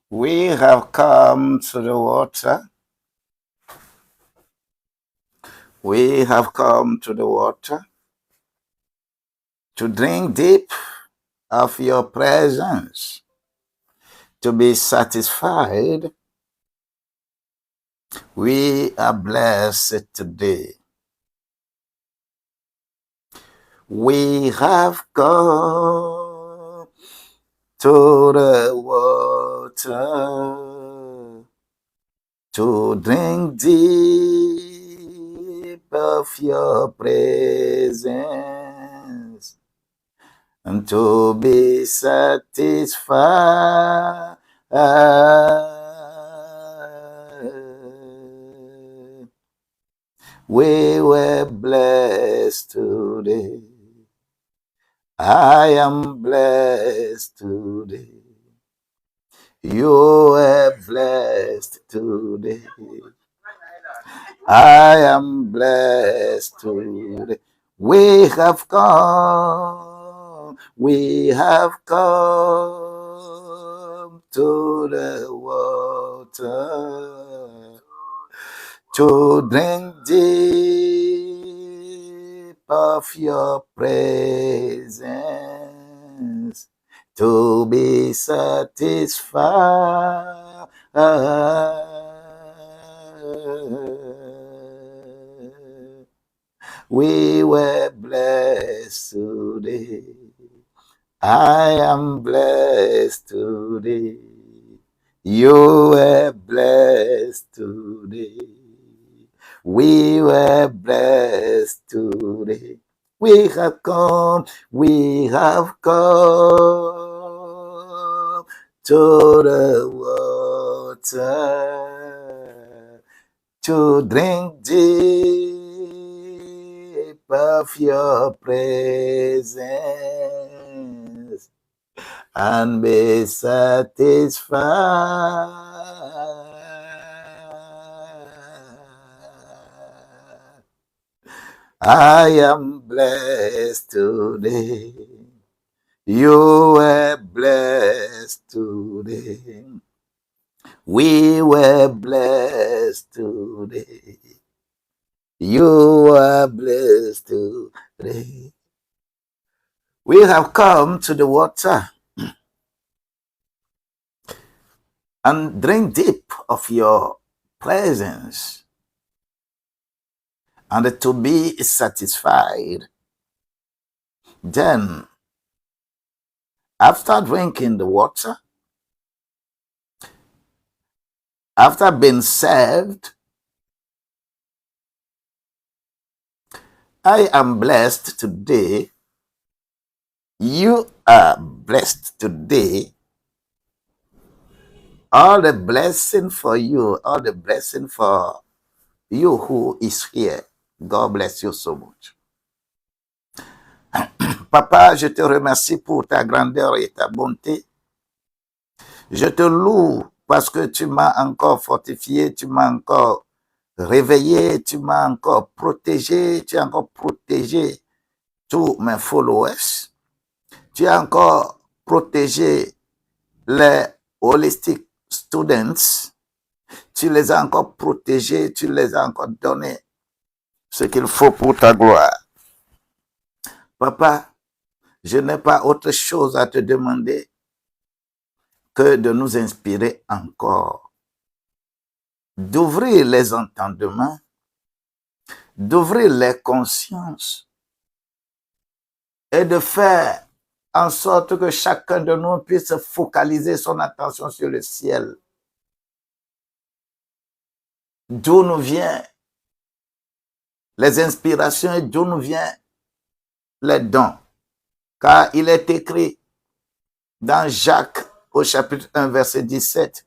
We have come to the water. We have come to the water to drink deep of your presence, to be satisfied. We are blessed today. We have come to the water to drink deep of your presence and to be satisfied. We were blessed today. I am blessed today. You were blessed today. I am blessed today. We have come to the water to drink deep of your presence, to be satisfied. We were blessed today. I am blessed today. You were blessed today. We were blessed today. We have come to the water to drink deep of your presence and be satisfied. I am blessed today. You were blessed today. We were blessed today. You are blessed today. We have come to the water and drink deep of your presence and to be satisfied. Then, after drinking the water, after being served, I am blessed today. You are blessed today. All the blessing for you, all the blessing for you who is here. God bless you so much. Papa, je te remercie pour ta grandeur et ta bonté. Je te loue parce que tu m'as encore fortifié, tu m'as encore réveillé, tu m'as encore protégé, tu as encore protégé tous mes followers. Tu as encore protégé les holistic students. Tu les as encore protégés, tu les as encore donné ce qu'il faut pour ta gloire. Papa, je n'ai pas autre chose à te demander que de nous inspirer encore, d'ouvrir les entendements, d'ouvrir les consciences et de faire en sorte que chacun de nous puisse focaliser son attention sur le ciel, d'où nous viennent les inspirations et d'où nous viennent les dons. Car il est écrit dans Jacques au chapitre 1, verset 17,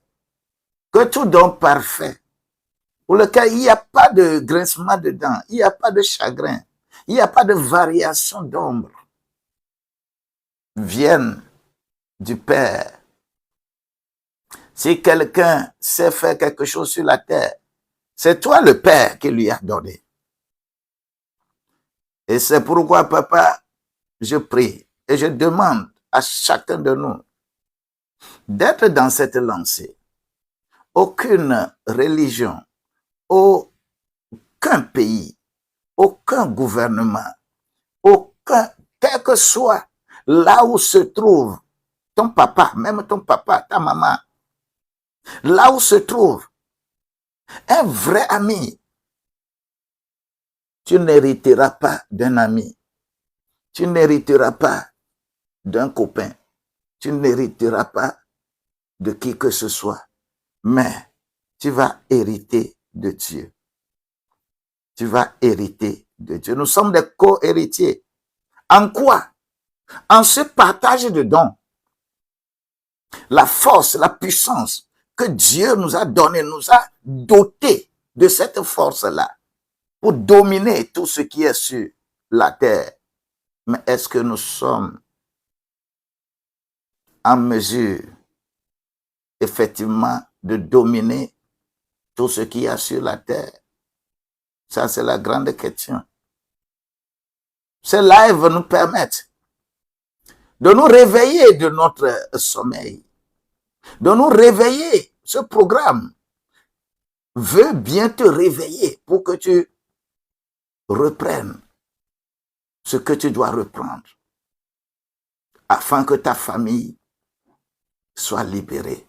que tout don parfait, pour lequel il n'y a pas de grincement de dents, il n'y a pas de chagrin, il n'y a pas de variation d'ombre, viennent du Père. Si quelqu'un sait faire quelque chose sur la terre, c'est toi le Père qui lui a donné. Et c'est pourquoi, Papa, je prie et je demande à chacun de nous d'être dans cette lancée. Aucune religion, aucun pays, aucun gouvernement, quel que soit là où se trouve ton papa, même ton papa, ta maman, là où se trouve un vrai ami, tu n'hériteras pas d'un ami, tu n'hériteras pas d'un copain, tu n'hériteras pas de qui que ce soit, mais tu vas hériter de Dieu. Tu vas hériter de Dieu. Nous sommes des co-héritiers. En quoi? En ce partage de dons. La force, la puissance que Dieu nous a donné, nous a doté de cette force-là pour dominer tout ce qui est sur la terre. Mais est-ce que nous sommes en mesure, effectivement, de dominer tout ce qui est sur la terre? Ça, c'est la grande question. Ce live nous permet de nous réveiller de notre sommeil, de nous réveiller. Ce programme veut bien te réveiller pour que tu reprennes ce que tu dois reprendre, afin que ta famille soit libérée.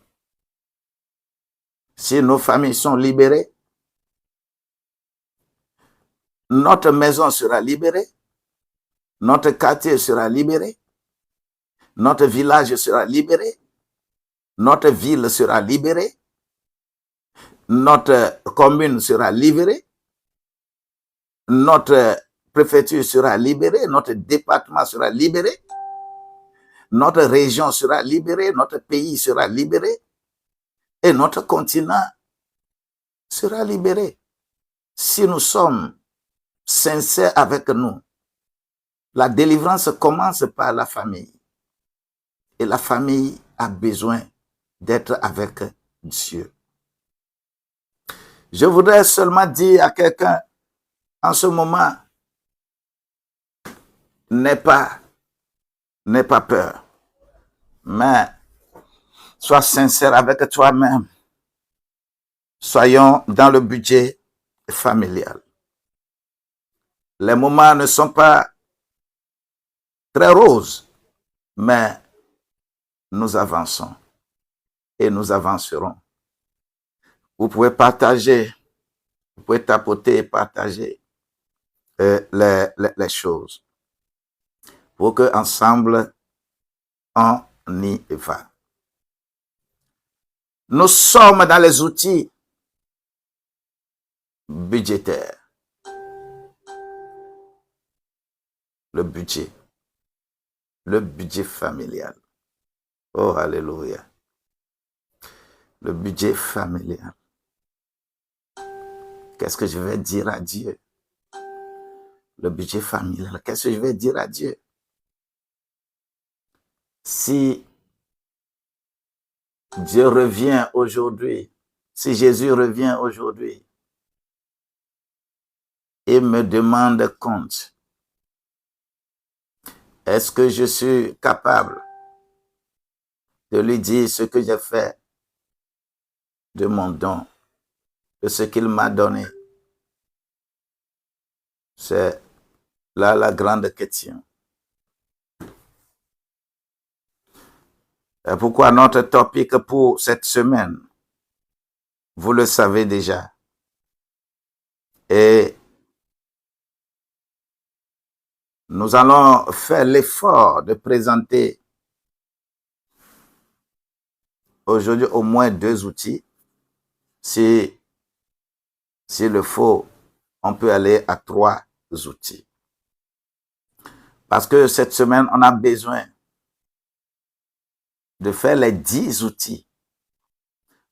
Si nos familles sont libérées, notre maison sera libérée, notre quartier sera libéré, notre village sera libéré, notre ville sera libérée, notre commune sera libérée, notre préfecture sera libérée, notre département sera libéré, notre région sera libérée, notre pays sera libéré et notre continent sera libéré. Si nous sommes sincères avec nous, la délivrance commence par la famille. Et la famille a besoin d'être avec Dieu. Je voudrais seulement dire à quelqu'un en ce moment, n'aie pas peur, mais sois sincère avec toi-même. Soyons dans le budget familial. Les moments ne sont pas très roses, mais nous avançons et nous avancerons. Vous pouvez partager, vous pouvez tapoter et partager les choses pour que ensemble on y va. Nous sommes dans les outils budgétaires. Le budget familial. Oh, alléluia. Le budget familial. Qu'est-ce que je vais dire à Dieu? Le budget familial. Qu'est-ce que je vais dire à Dieu? Si Dieu revient aujourd'hui, si Jésus revient aujourd'hui et me demande compte, est-ce que je suis capable de lui dire ce que j'ai fait de mon don, de ce qu'il m'a donné? C'est là la grande question. Et pourquoi notre topic pour cette semaine, vous le savez déjà. Et nous allons faire l'effort de présenter aujourd'hui au moins 2 outils. Si le faut, on peut aller à 3 outils. Parce que cette semaine, on a besoin de faire les 10 outils.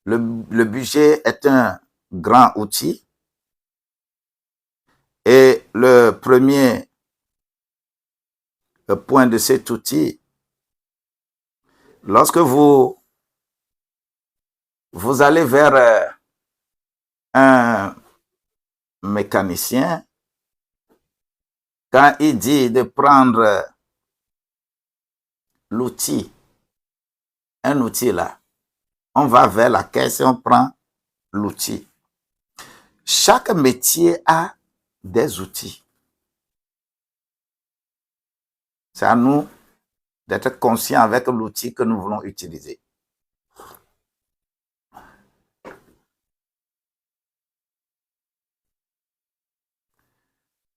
Le budget est un grand outil. Et le premier point de cet outil, lorsque vous allez vers un mécanicien, quand il dit de prendre l'outil un outil là. On va vers la caisse et on prend l'outil. Chaque métier a des outils. C'est à nous d'être conscients avec l'outil que nous voulons utiliser.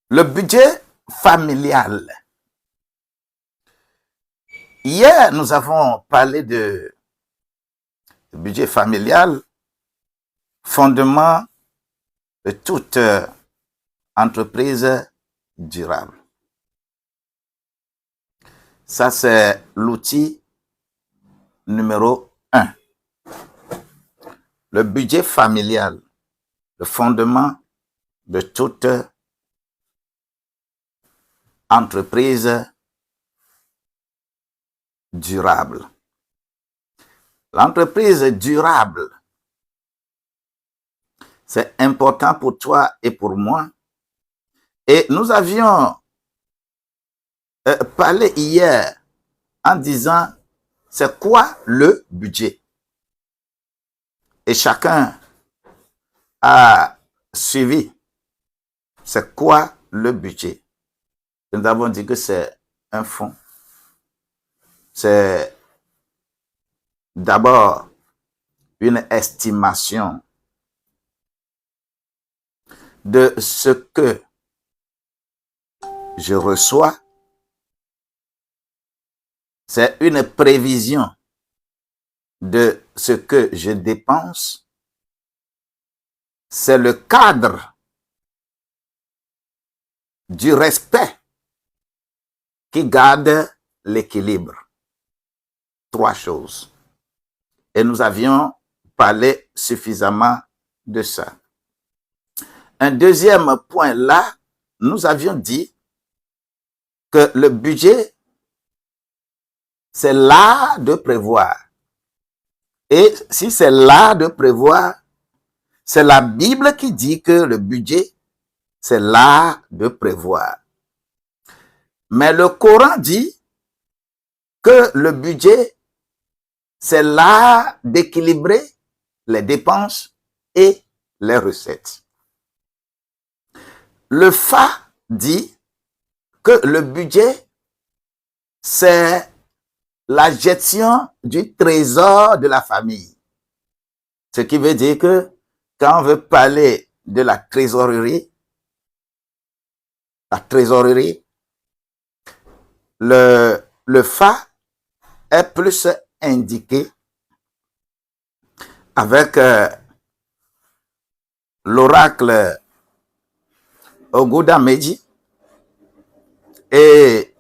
Le budget familial. Hier, nous avons parlé de budget familial, fondement de toute entreprise durable. Ça, c'est l'outil numéro 1. Le budget familial, le fondement de toute entreprise durable. L'entreprise durable, c'est important pour toi et pour moi. Et nous avions parlé hier en disant, c'est quoi le budget? Et chacun a suivi. C'est quoi le budget? Nous avons dit que c'est un fonds. C'est d'abord une estimation de ce que je reçois. C'est une prévision de ce que je dépense. C'est le cadre du respect qui garde l'équilibre. 3 choses. Et nous avions parlé suffisamment de ça. Un deuxième point là, nous avions dit que le budget, c'est l'art de prévoir. Et si c'est l'art de prévoir, c'est la Bible qui dit que le budget, c'est l'art de prévoir. Mais le Coran dit que le budget, c'est l'art d'équilibrer les dépenses et les recettes. Le FA dit que le budget, c'est la gestion du trésor de la famille. Ce qui veut dire que quand on veut parler de la trésorerie, le FA est plus indiqué avec l'oracle Oguda Meji et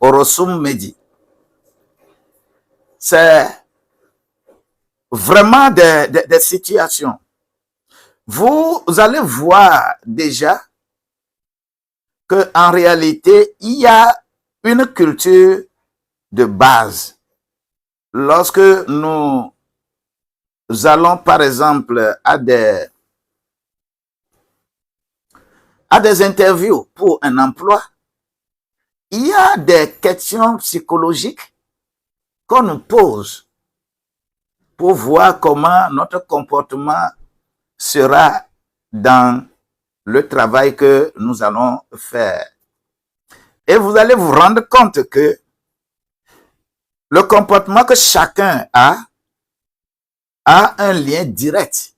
Orosum Meji. C'est vraiment des situations. Vous allez voir déjà qu'en réalité, il y a une culture de base. Lorsque nous allons, par exemple, à des interviews pour un emploi, il y a des questions psychologiques qu'on nous pose pour voir comment notre comportement sera dans le travail que nous allons faire. Et vous allez vous rendre compte que le comportement que chacun a un lien direct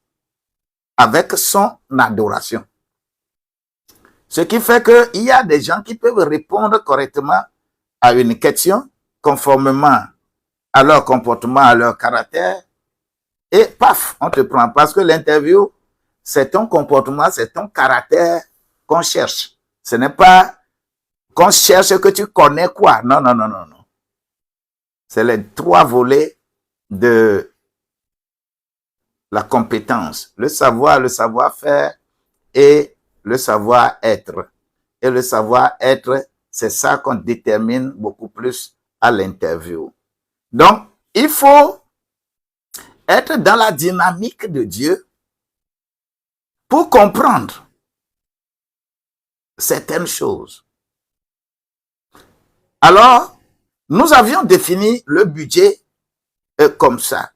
avec son adoration. Ce qui fait qu'il y a des gens qui peuvent répondre correctement à une question conformément à leur comportement, à leur caractère, et paf, on te prend. Parce que l'interview, c'est ton comportement, c'est ton caractère qu'on cherche. Ce n'est pas qu'on cherche que tu connais quoi. Non, non, non, non, non. C'est les 3 volets de la compétence. Le savoir, le savoir-faire et le savoir-être. Et le savoir-être, c'est ça qu'on détermine beaucoup plus à l'interview. Donc, il faut être dans la dynamique de Dieu pour comprendre certaines choses. Alors, nous avions défini le budget comme ça.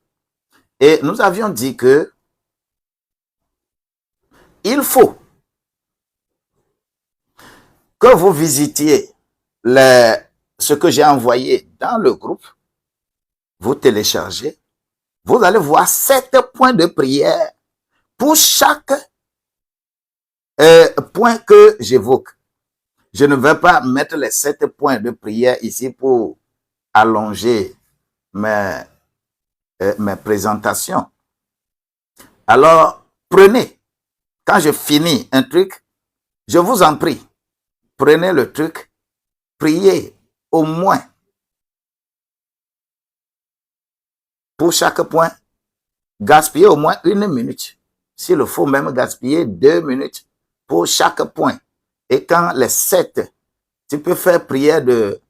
Et nous avions dit que il faut que vous visitiez ce que j'ai envoyé dans le groupe, vous téléchargez, vous allez voir 7 points de prière pour chaque point que j'évoque. Je ne vais pas mettre les 7 points de prière ici pour allonger mes présentations. Alors, prenez, quand je finis un truc, je vous en prie, prenez le truc, priez au moins pour chaque point, gaspillez au moins 1 minute. S'il faut même gaspiller 2 minutes pour chaque point. Et quand les 7, tu peux faire prière de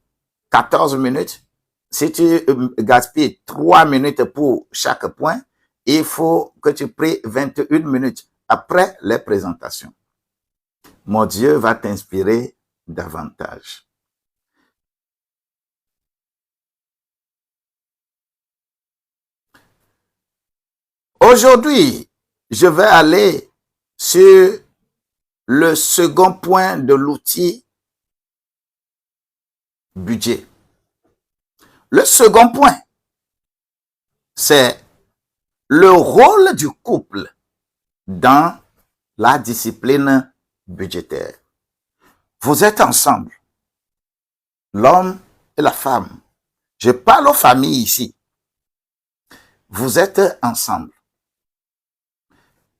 14 minutes. Si tu gaspilles 3 minutes pour chaque point, il faut que tu pries 21 minutes après les présentations. Mon Dieu va t'inspirer davantage. Aujourd'hui, je vais aller sur le second point de l'outil budget. Le second point, c'est le rôle du couple dans la discipline budgétaire. Vous êtes ensemble, l'homme et la femme. Je parle aux familles ici. Vous êtes ensemble.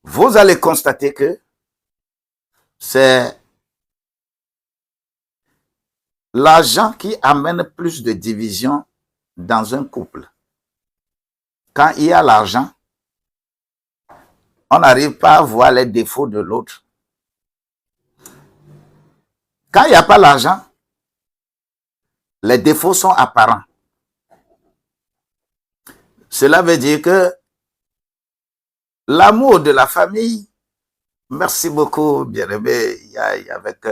Vous allez constater que c'est l'argent qui amène plus de division dans un couple. Quand il y a l'argent, on n'arrive pas à voir les défauts de l'autre. Quand il n'y a pas l'argent, les défauts sont apparents. Cela veut dire que l'amour de la famille, merci beaucoup, bien-aimé, avec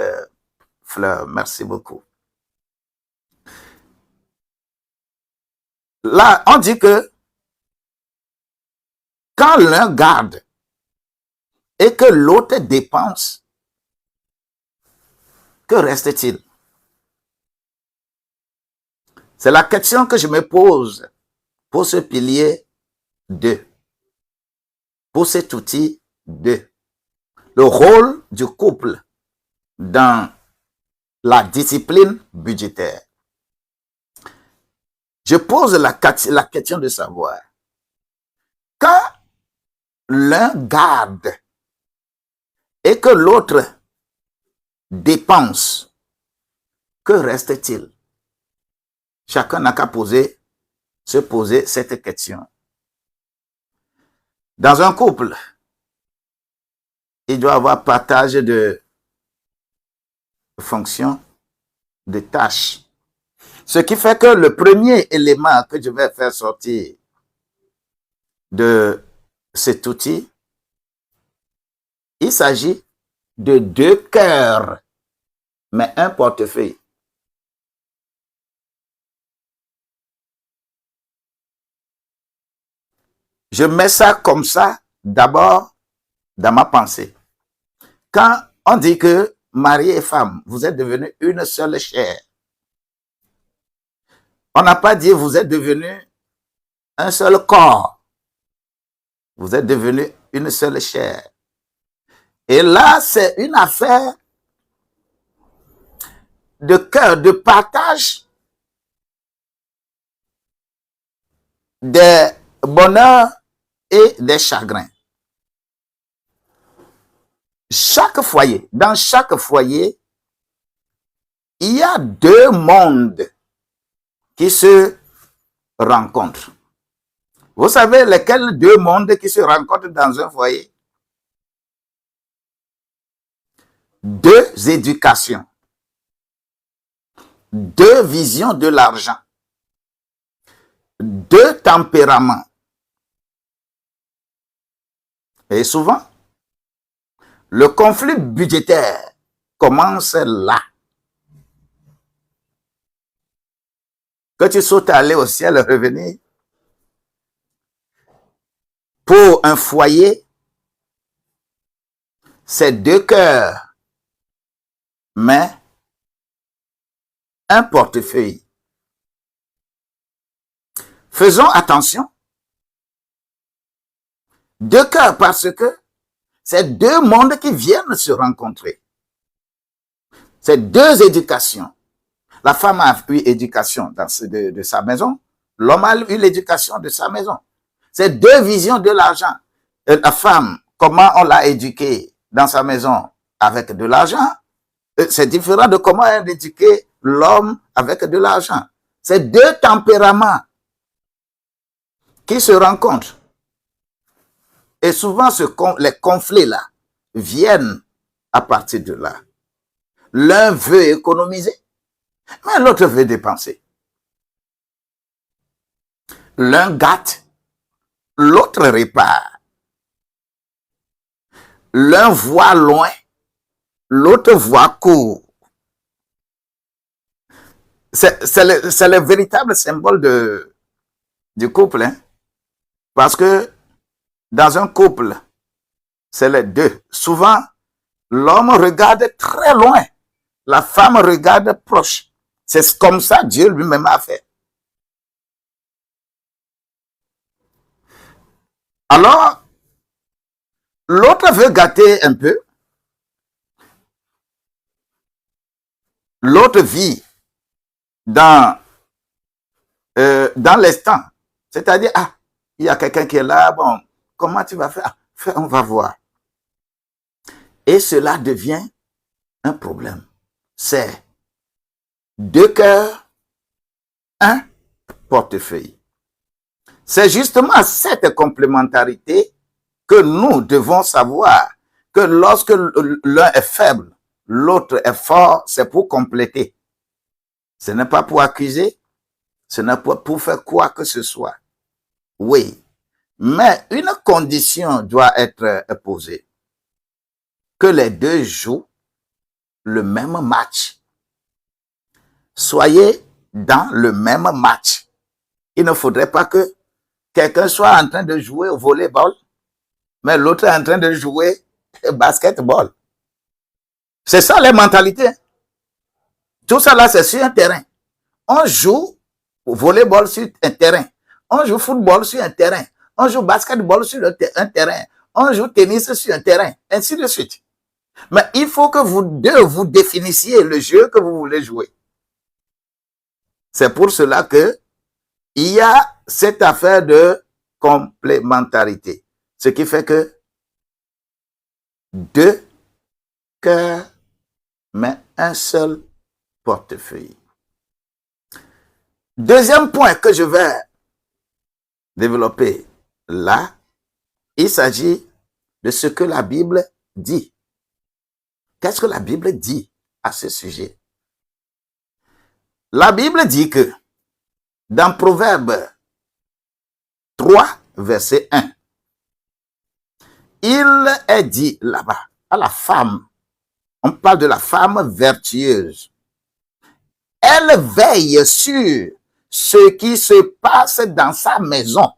Fleur, merci beaucoup. Là, on dit que quand l'un garde et que l'autre dépense, que reste-t-il? C'est la question que je me pose pour ce pilier 2, pour cet outil 2. Le rôle du couple dans la discipline budgétaire. Je pose la question de savoir, quand l'un garde et que l'autre dépense, que reste-t-il? Chacun n'a qu'à se poser cette question. Dans un couple, il doit y avoir partage de fonctions, de tâches. Ce qui fait que le premier élément que je vais faire sortir de cet outil, il s'agit de 2 cœurs, mais un portefeuille. Je mets ça comme ça, d'abord, dans ma pensée. Quand on dit que mari et femme, vous êtes devenus une seule chair, on n'a pas dit vous êtes devenus un seul corps. Vous êtes devenus une seule chair. Et là, c'est une affaire de cœur, de partage des bonheurs et des chagrins. Chaque foyer, dans chaque foyer, il y a 2 mondes qui se rencontrent. Vous savez lesquels 2 mondes qui se rencontrent dans un foyer? 2 éducations, 2 visions de l'argent, 2 tempéraments. Et souvent, le conflit budgétaire commence là. Que tu sautes aller au ciel et revenir, Pour un foyer, c'est 2 cœurs, mais un portefeuille. Faisons attention. 2 cœurs parce que c'est 2 mondes qui viennent se rencontrer. C'est 2 éducations. La femme a eu éducation de sa maison. L'homme a eu l'éducation de sa maison. C'est 2 visions de l'argent. La femme, comment on l'a éduquée dans sa maison avec de l'argent, c'est différent de comment elle a éduqué l'homme avec de l'argent. C'est 2 tempéraments qui se rencontrent. Et souvent, les conflits-là viennent à partir de là. L'un veut économiser, mais l'autre veut dépenser. L'un gâte, l'autre répare. L'un voit loin, l'autre voit court. C'est le véritable symbole du couple. Hein? Parce que dans un couple, c'est les 2. Souvent, l'homme regarde très loin, la femme regarde proche. C'est comme ça Dieu lui-même a fait. Alors, l'autre veut gâter un peu. L'autre vit dans l'instant. C'est-à-dire, il y a quelqu'un qui est là, bon, comment tu vas faire? On va voir. Et cela devient un problème. C'est 2 cœurs, un portefeuille. C'est justement cette complémentarité que nous devons savoir que lorsque l'un est faible, l'autre est fort, c'est pour compléter. Ce n'est pas pour accuser, ce n'est pas pour faire quoi que ce soit. Oui, mais une condition doit être posée. Que les 2 jouent le même match. Soyez dans le même match. Il ne faudrait pas que quelqu'un soit en train de jouer au volleyball, mais l'autre est en train de jouer au basketball. C'est ça les mentalités. Tout ça là, c'est sur un terrain. On joue au volleyball sur un terrain. On joue football sur un terrain. On joue basketball sur un terrain. On joue tennis sur un terrain. Ainsi de suite. Mais il faut que vous 2 vous définissiez le jeu que vous voulez jouer. C'est pour cela que il y a cette affaire de complémentarité. Ce qui fait que 2 cœurs, mais un seul portefeuille. Deuxième point que je vais développer là, il s'agit de ce que la Bible dit. Qu'est-ce que la Bible dit à ce sujet? La Bible dit que dans Proverbe 3, verset 1, il est dit là-bas à la femme, on parle de la femme vertueuse. Elle veille sur ce qui se passe dans sa maison.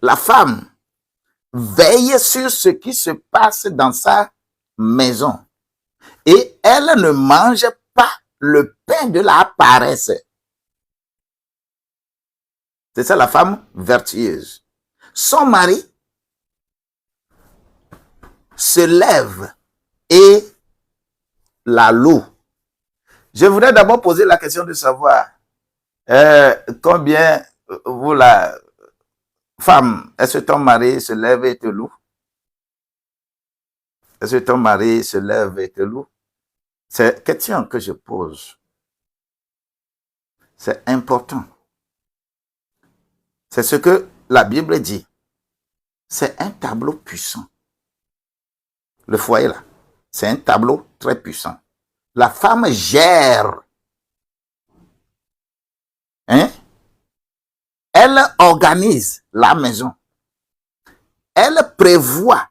La femme veille sur ce qui se passe dans sa maison. Et elle ne mange pas le pain de la paresse. C'est ça la femme vertueuse. Son mari se lève et la loue. Je voudrais d'abord poser la question de savoir combien vous la femme, est-ce que ton mari se lève et te loue? Est-ce que ton mari se lève et te loue? C'est une question que je pose. C'est important. C'est ce que la Bible dit. C'est un tableau puissant. Le foyer là, c'est un tableau très puissant. La femme gère. Hein? Elle organise la maison. Elle prévoit.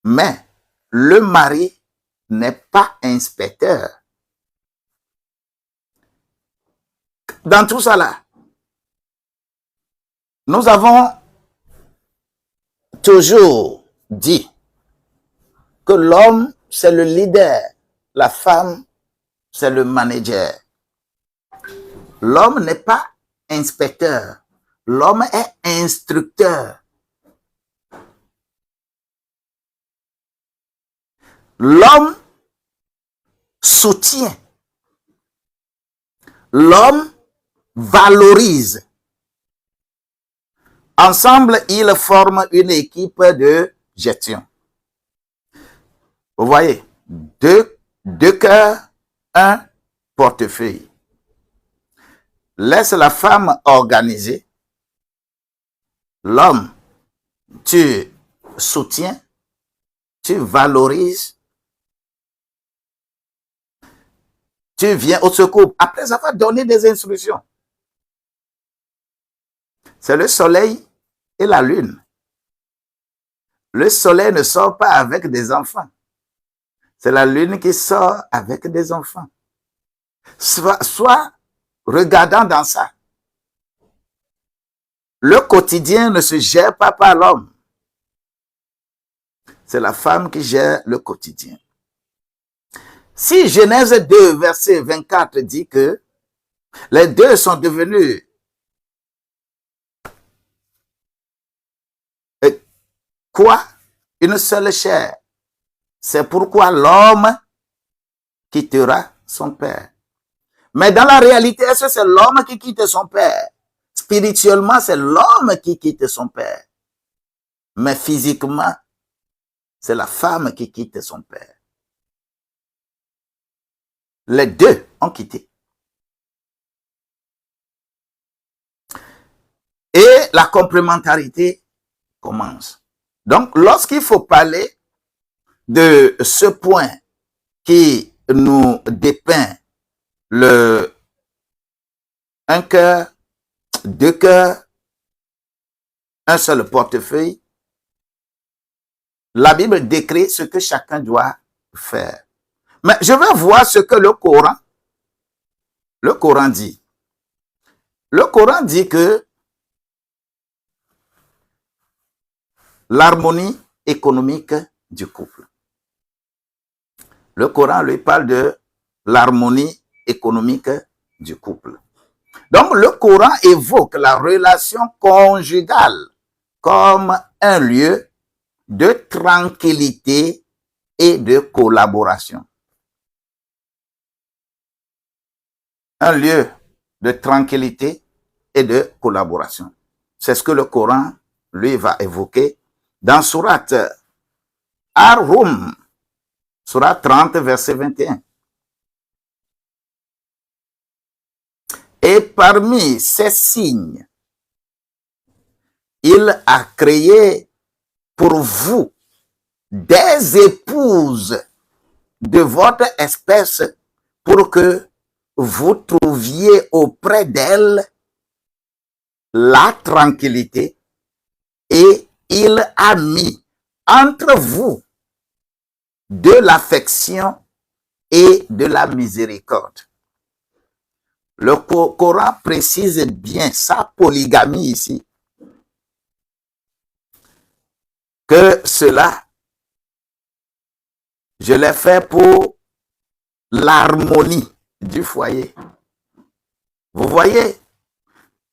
Mais le mari n'est pas inspecteur. Dans tout ça là, Nous avons toujours dit que l'homme, c'est le leader, la femme, c'est le manager. L'homme n'est pas inspecteur, l'homme est instructeur. L'homme soutient, l'homme valorise. Ensemble, ils forment une équipe de gestion. Vous voyez, deux cœurs, un portefeuille. Laisse la femme organiser. L'homme, tu soutiens, tu valorises, tu viens au secours après avoir donné des instructions. C'est le soleil et la lune. Le soleil ne sort pas avec des enfants. C'est la lune qui sort avec des enfants. Soit regardant dans ça. Le quotidien ne se gère pas par l'homme. C'est la femme qui gère le quotidien. Si Genèse 2, verset 24 dit que les deux sont devenus quoi? Une seule chair. C'est pourquoi l'homme quittera son père. Mais dans la réalité, est-ce que c'est l'homme qui quitte son père? Spirituellement, c'est l'homme qui quitte son père. Mais physiquement, c'est la femme qui quitte son père. Les deux ont quitté. Et la complémentarité commence. Donc, lorsqu'il faut parler de ce point qui nous dépeint un cœur, deux cœurs, un seul portefeuille, la Bible décrit ce que chacun doit faire. Mais je vais voir ce que le Coran dit. Le Coran dit que l'harmonie économique du couple. Le Coran lui parle de l'harmonie économique du couple. Donc, le Coran évoque la relation conjugale comme un lieu de tranquillité et de collaboration. Un lieu de tranquillité et de collaboration. C'est ce que le Coran, lui, va évoquer dans Sourate Ar-Rum, Sourate 30, verset 21. Et parmi ces signes, il a créé pour vous des épouses de votre espèce pour que vous trouviez auprès d'elles la tranquillité, et il a mis entre vous de l'affection et de la miséricorde. Le Coran précise bien sa polygamie ici, que cela, je l'ai fait pour l'harmonie du foyer. Vous voyez,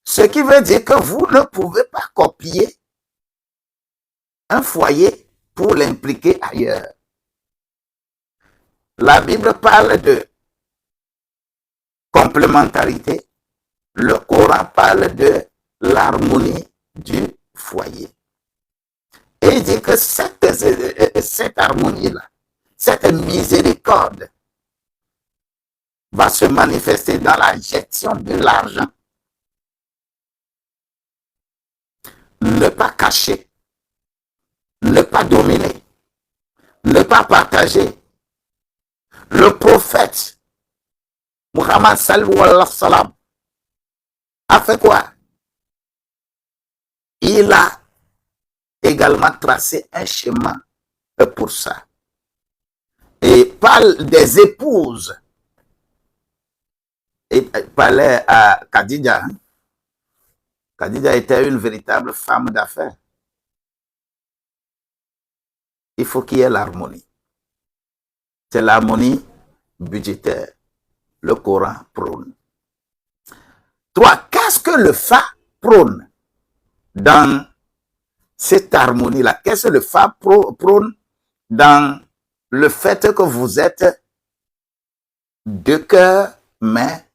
ce qui veut dire que vous ne pouvez pas copier un foyer pour l'impliquer ailleurs. La Bible parle de complémentarité. Le Coran parle de l'harmonie du foyer. Et il dit que cette harmonie-là, cette miséricorde va se manifester dans la gestion de l'argent. Ne pas cacher, ne pas dominer, ne pas partager. Le prophète Muhammad sallallahu alayhi wa sallam a fait quoi? Il a également tracé un schéma pour ça. Et parle des épouses. Et parlait à Khadija. Khadija était une véritable femme d'affaires. Il faut qu'il y ait l'harmonie. C'est l'harmonie budgétaire. Le Coran prône. Toi, qu'est-ce que le fa prône dans cette harmonie-là? Qu'est-ce que le fa prône dans le fait que vous êtes deux cœurs, mais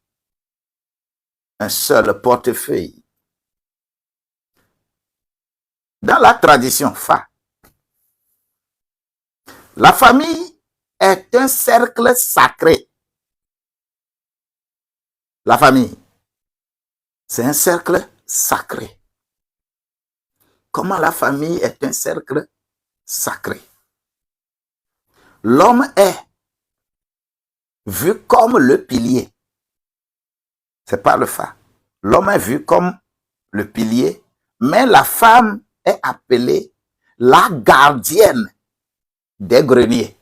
un seul portefeuille? Dans la tradition fa, la famille est un cercle sacré. La famille, c'est un cercle sacré. Comment la famille est un cercle sacré? L'homme est vu comme le pilier. C'est pas le fa. L'homme est vu comme le pilier, mais la femme est appelée la gardienne des greniers.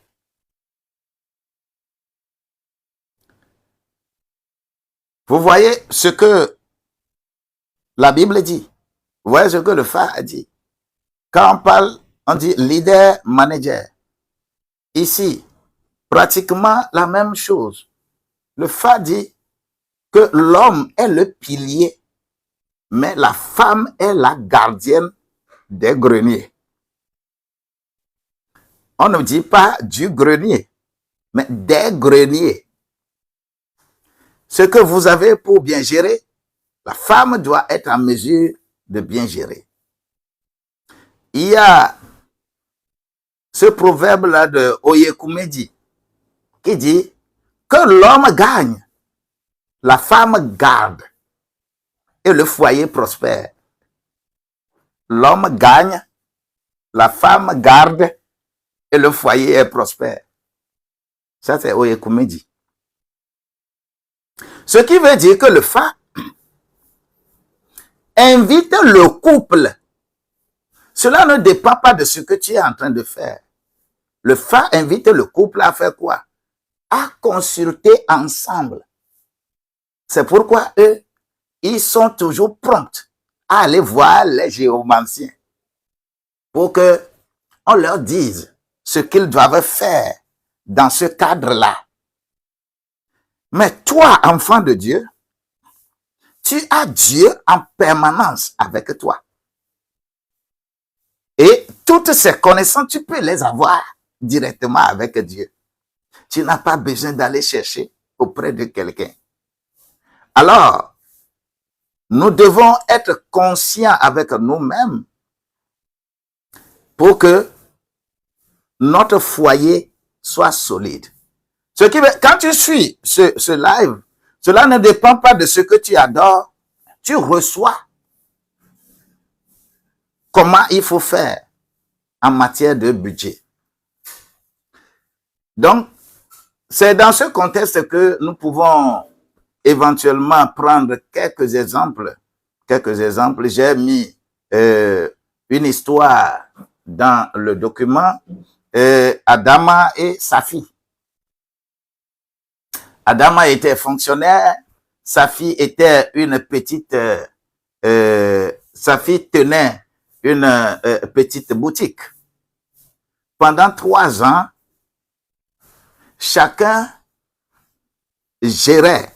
Vous voyez ce que la Bible dit. Vous voyez ce que le fa a dit. Quand on parle, on dit leader, manager. Ici, pratiquement la même chose. Le fa dit que l'homme est le pilier, mais la femme est la gardienne des greniers. On ne dit pas du grenier, mais des greniers. Ce que vous avez pour bien gérer, la femme doit être en mesure de bien gérer. Il y a ce proverbe-là de Oyekumedi qui dit que l'homme gagne, la femme garde et le foyer prospère. L'homme gagne, la femme garde et le foyer est prospère. Ça, c'est Oyekumedi. Ce qui veut dire que le fa invite le couple. Cela ne dépend pas de ce que tu es en train de faire. Le fa invite le couple à faire quoi? À consulter ensemble. C'est pourquoi eux, ils sont toujours prompts à aller voir les géomanciens pour que on leur dise ce qu'ils doivent faire dans ce cadre-là. Mais toi, enfant de Dieu, tu as Dieu en permanence avec toi. Et toutes ces connaissances, tu peux les avoir directement avec Dieu. Tu n'as pas besoin d'aller chercher auprès de quelqu'un. Alors, nous devons être conscients avec nous-mêmes pour que notre foyer soit solide. Ce qui veut, quand tu suis ce live, cela ne dépend pas de ce que tu adores, tu reçois comment il faut faire en matière de budget. Donc, c'est dans ce contexte que nous pouvons éventuellement prendre quelques exemples. J'ai mis une histoire dans le document, Adama et Safi. Adama était fonctionnaire, Safi était une petite, Safi tenait une petite boutique. Pendant 3 ans, chacun gérait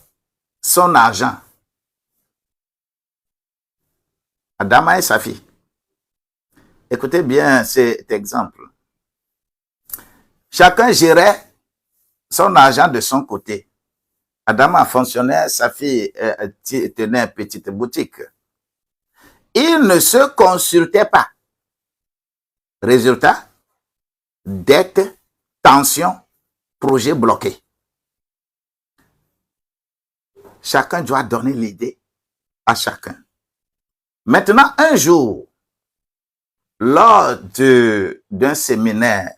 son argent. Adama et Safi. Écoutez bien cet exemple. Chacun gérait son argent de son côté. Adama fonctionnaire, Safi tenait une petite boutique. Ils ne se consultaient pas. Résultat, dette, tension, projet bloqué. Chacun doit donner l'idée à chacun. Maintenant, un jour, lors d'un séminaire,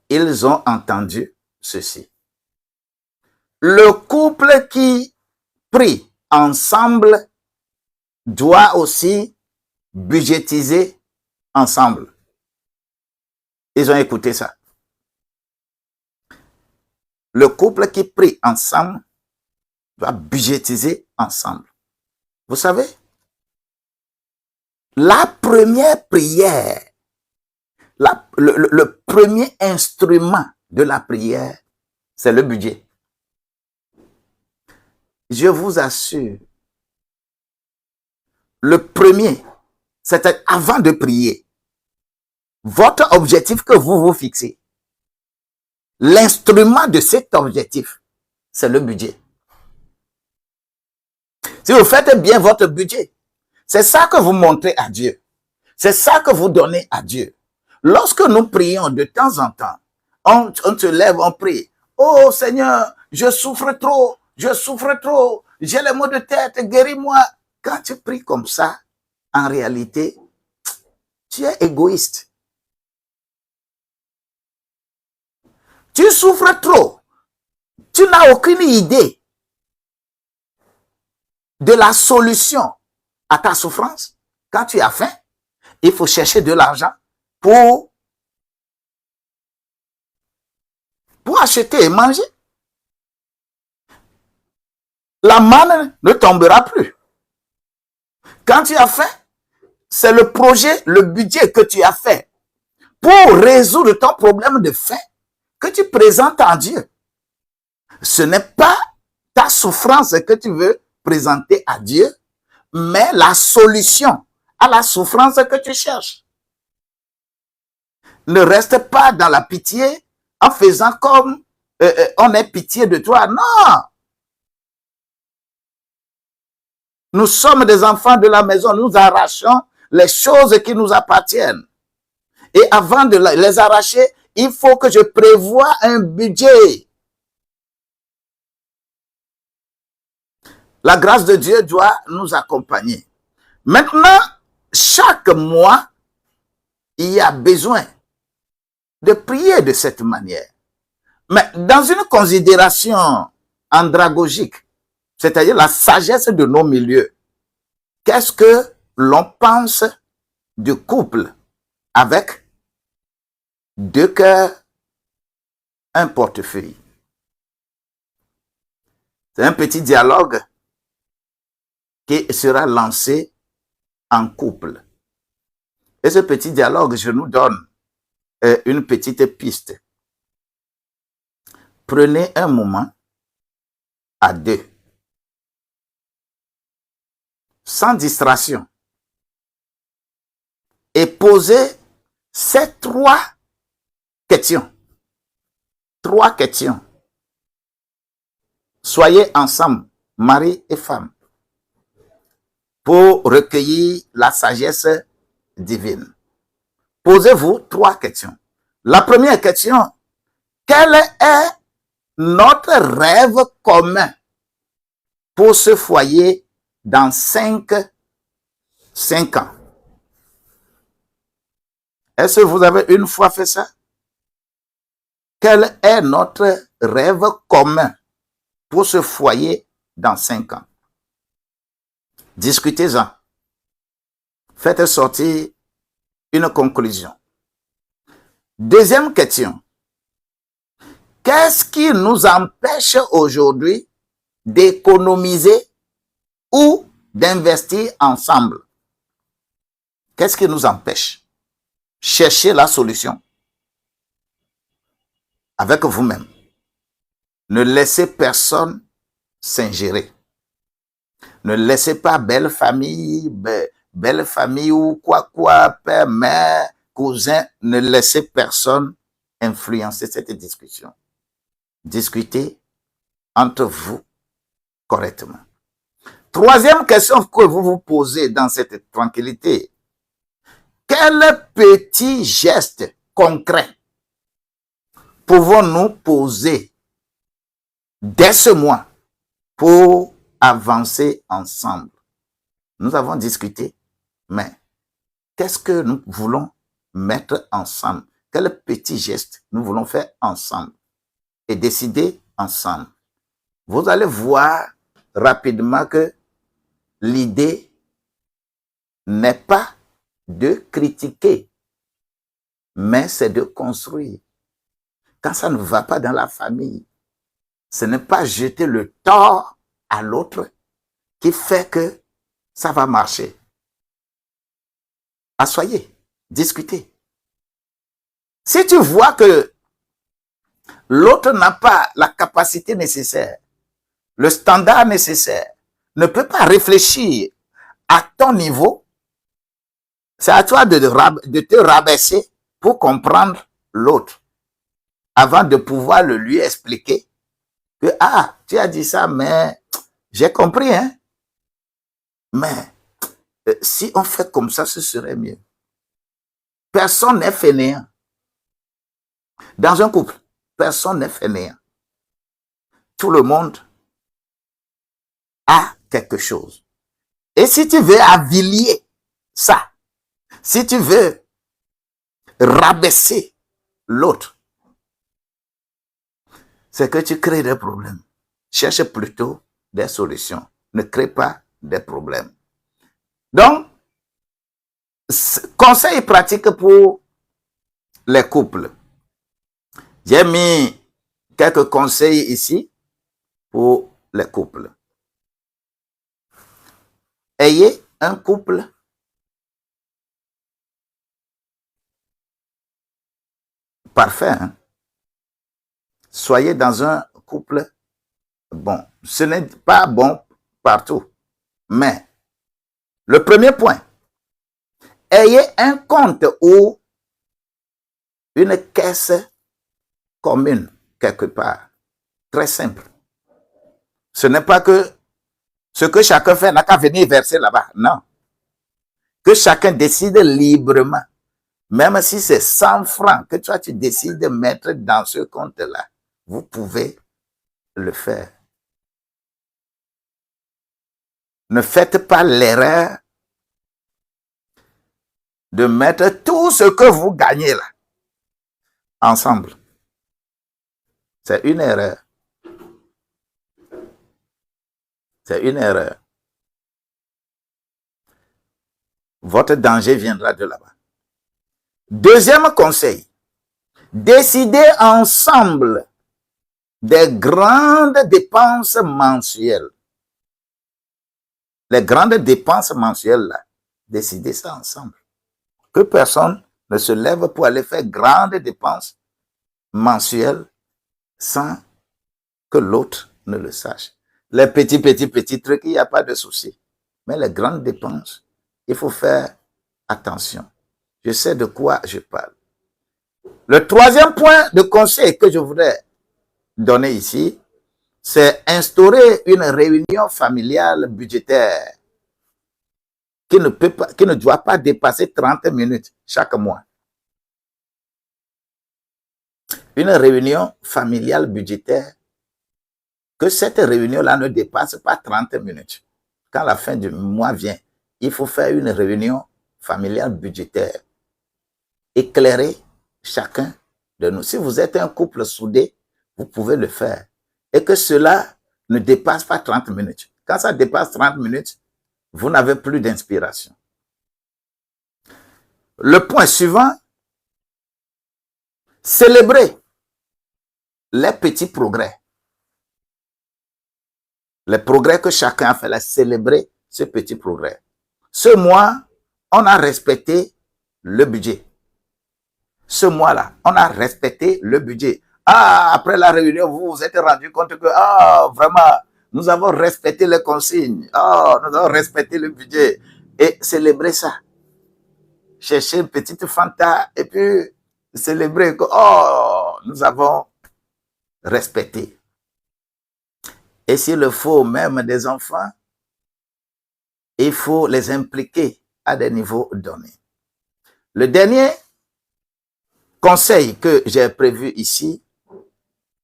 ils ont entendu ceci. Le couple qui prie ensemble doit aussi budgétiser ensemble. Ils ont écouté ça. Le couple qui prie ensemble doit budgétiser ensemble. Vous savez, la première prière, le premier instrument de la prière, c'est le budget. Je vous assure, le premier, c'est avant de prier. Votre objectif que vous vous fixez, l'instrument de cet objectif, c'est le budget. Si vous faites bien votre budget, c'est ça que vous montrez à Dieu. C'est ça que vous donnez à Dieu. Lorsque nous prions de temps en temps, on se lève, on prie. Oh Seigneur, je souffre trop, j'ai les maux de tête, guéris-moi. Quand tu pries comme ça, en réalité, tu es égoïste. Tu souffres trop. Tu n'as aucune idée de la solution à ta souffrance. Quand tu as faim, il faut chercher de l'argent pour acheter et manger. La manne ne tombera plus. Quand tu as faim, c'est le projet, le budget que tu as fait pour résoudre ton problème de faim que tu présentes à Dieu. Ce n'est pas ta souffrance que tu veux présenter à Dieu, mais la solution à la souffrance que tu cherches. Ne reste pas dans la pitié en faisant comme on ait pitié de toi. Non! Nous sommes des enfants de la maison. Nous arrachons les choses qui nous appartiennent. Et avant de les arracher, il faut que je prévoie un budget. La grâce de Dieu doit nous accompagner. Maintenant, chaque mois, il y a besoin de prier de cette manière. Mais dans une considération andragogique, c'est-à-dire la sagesse de nos milieux, qu'est-ce que l'on pense du couple avec 2 cœurs, un portefeuille? C'est un petit dialogue qui sera lancé en couple. Et ce petit dialogue, je nous donne une petite piste. Prenez un moment à 2, sans distraction, et posez ces 3 questions. 3 questions. Soyez ensemble, mari et femme, pour recueillir la sagesse divine. Posez-vous 3 questions. La première question, quel est notre rêve commun pour ce foyer dans 5 ans? Est-ce que vous avez une fois fait ça? Quel est notre rêve commun pour ce foyer dans 5 ans? Discutez-en. Faites sortir une conclusion. Deuxième question. Qu'est-ce qui nous empêche aujourd'hui d'économiser ou d'investir ensemble? Qu'est-ce qui nous empêche? Cherchez la solution avec vous-même. Ne laissez personne s'ingérer. Ne laissez pas belle famille ou quoi, père, mère, cousin, ne laissez personne influencer cette discussion. Discutez entre vous correctement. Troisième question que vous vous posez dans cette tranquillité. Quel petit geste concret pouvons-nous poser dès ce mois pour avancer ensemble? Nous avons discuté, mais qu'est-ce que nous voulons mettre ensemble? Quel petit geste nous voulons faire ensemble et décider ensemble? Vous allez voir rapidement que l'idée n'est pas de critiquer, mais c'est de construire. Quand ça ne va pas dans la famille, ce n'est pas jeter le tort à l'autre qui fait que ça va marcher. Assoyez, discutez. Si tu vois que l'autre n'a pas la capacité nécessaire, le standard nécessaire, ne peut pas réfléchir à ton niveau, c'est à toi de te rabaisser pour comprendre l'autre avant de pouvoir le lui expliquer que, ah, tu as dit ça, mais j'ai compris, hein. Mais si on fait comme ça, ce serait mieux. Personne n'est fainéant. Dans un couple, personne n'est fainéant. Tout le monde a quelque chose. Et si tu veux avilier ça, si tu veux rabaisser l'autre, c'est que tu crées des problèmes. Cherche plutôt des solutions. Ne crée pas des problèmes. Donc, conseil pratique pour les couples. J'ai mis quelques conseils ici pour les couples. Ayez un couple parfait. Hein? Soyez dans un couple bon. Ce n'est pas bon partout. Mais le premier point, ayez un compte ou une caisse commune quelque part. Très simple. Ce n'est pas que ce que chacun fait n'a qu'à venir verser là-bas. Non. Que chacun décide librement. Même si c'est 100 francs que toi tu décides de mettre dans ce compte-là, vous pouvez le faire. Ne faites pas l'erreur de mettre tout ce que vous gagnez là ensemble. C'est une erreur. C'est une erreur. Votre danger viendra de là-bas. Deuxième conseil, décidez ensemble des grandes dépenses mensuelles. Les grandes dépenses mensuelles, là, décidez ça ensemble. Que personne ne se lève pour aller faire grandes dépenses mensuelles sans que l'autre ne le sache. Les petits trucs, il n'y a pas de souci. Mais les grandes dépenses, il faut faire attention. Je sais de quoi je parle. Le troisième point de conseil que je voudrais donner ici, c'est instaurer une réunion familiale budgétaire qui ne doit pas dépasser 30 minutes chaque mois. Une réunion familiale budgétaire, que cette réunion-là ne dépasse pas 30 minutes. Quand la fin du mois vient, il faut faire une réunion familiale budgétaire. Éclairer chacun de nous. Si vous êtes un couple soudé, vous pouvez le faire. Et que cela ne dépasse pas 30 minutes. Quand ça dépasse 30 minutes, vous n'avez plus d'inspiration. Le point suivant, célébrer les petits progrès. Les progrès que chacun a fait, là, célébrer ce petit progrès. Ce mois, on a respecté le budget. Ce mois-là, on a respecté le budget. Ah, après la réunion, vous vous êtes rendu compte que, ah, vraiment, nous avons respecté les consignes. Ah, nous avons respecté le budget. Et célébrer ça. Chercher une petite fanta et puis célébrer que, oh, nous avons respecté. Et s'il le faut, même des enfants, il faut les impliquer à des niveaux donnés. Le dernier conseil que j'ai prévu ici,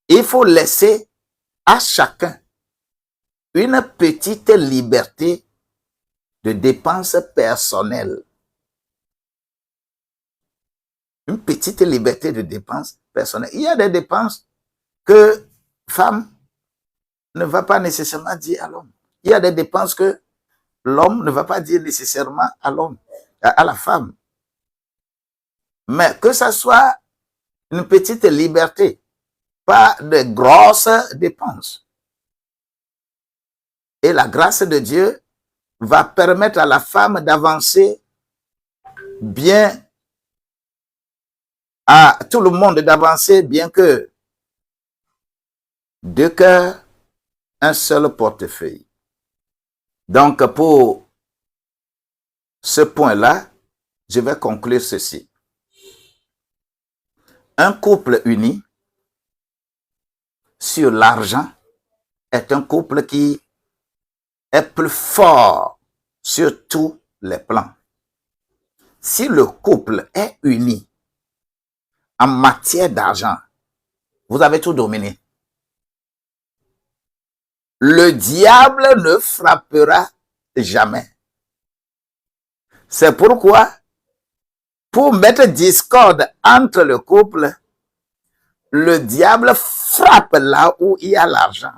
il faut laisser à chacun une petite liberté de dépenses personnelles. Une petite liberté de dépenses personnelles. Il y a des dépenses que femme ne va pas nécessairement dire à l'homme. Il y a des dépenses que l'homme ne va pas dire nécessairement à l'homme, à la femme. Mais que ça soit une petite liberté, pas de grosses dépenses. Et la grâce de Dieu va permettre à la femme d'avancer bien, à tout le monde d'avancer bien que deux cœurs, un seul portefeuille. Donc, pour ce point-là, je vais conclure ceci. Un couple uni sur l'argent est un couple qui est plus fort sur tous les plans. Si le couple est uni en matière d'argent, vous avez tout dominé. Le diable ne frappera jamais. C'est pourquoi, pour mettre discorde entre le couple, le diable frappe là où il y a l'argent.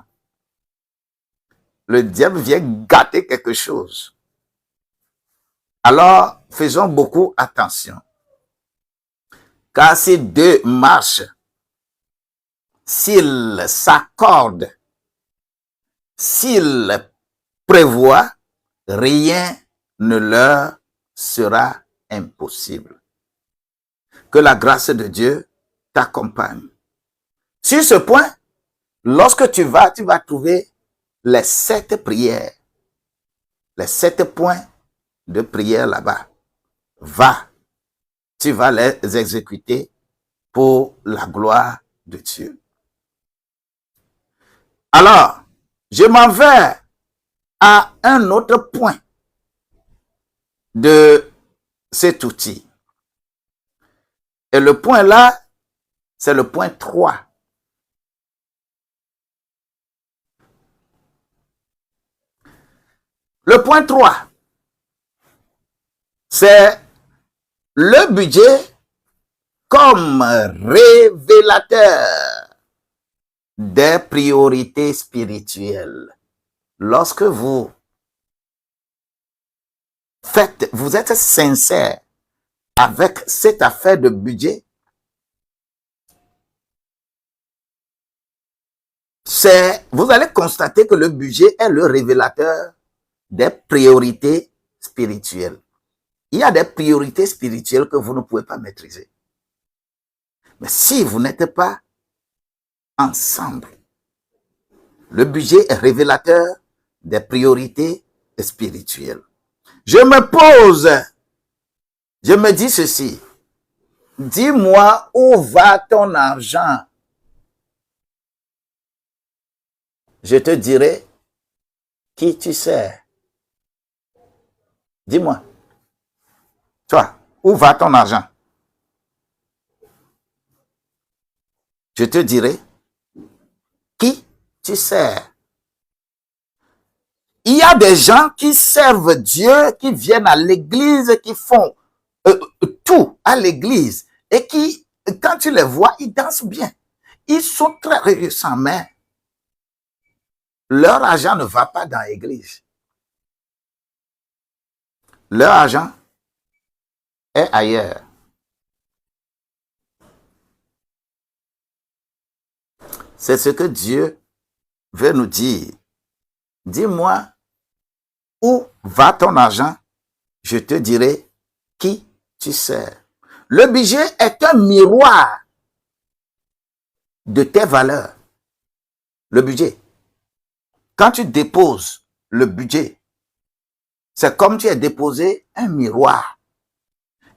Le diable vient gâter quelque chose. Alors, faisons beaucoup attention. Car ces deux marchent, s'ils s'accordent, s'ils prévoient, rien ne leur sera impossible. Que la grâce de Dieu t'accompagne. Sur ce point, lorsque tu vas trouver les 7 prières, les 7 points de prière là-bas. Va, tu vas les exécuter pour la gloire de Dieu. Alors, je m'en vais à un autre point de cet outil. Et le point là, c'est le point 3. Le point 3, c'est le budget comme révélateur des priorités spirituelles. Lorsque vous êtes sincère avec cette affaire de budget, vous allez constater que le budget est le révélateur des priorités spirituelles. Il y a des priorités spirituelles que vous ne pouvez pas maîtriser. Mais si vous n'êtes pas ensemble, le budget est révélateur des priorités spirituelles. Je me dis ceci. Dis-moi où va ton argent? Je te dirai qui tu sers. Dis-moi. Toi, où va ton argent? Je te dirai qui tu sers. Il y a des gens qui servent Dieu, qui viennent à l'église, qui font tout à l'église et qui, quand tu les vois, ils dansent bien. Ils sont très réussissants, mais leur argent ne va pas dans l'église. Leur argent est ailleurs. C'est ce que Dieu veut nous dire. Dis-moi, où va ton argent? Je te dirai qui tu sers. Le budget est un miroir de tes valeurs. Le budget. Quand tu déposes le budget, c'est comme tu as déposé un miroir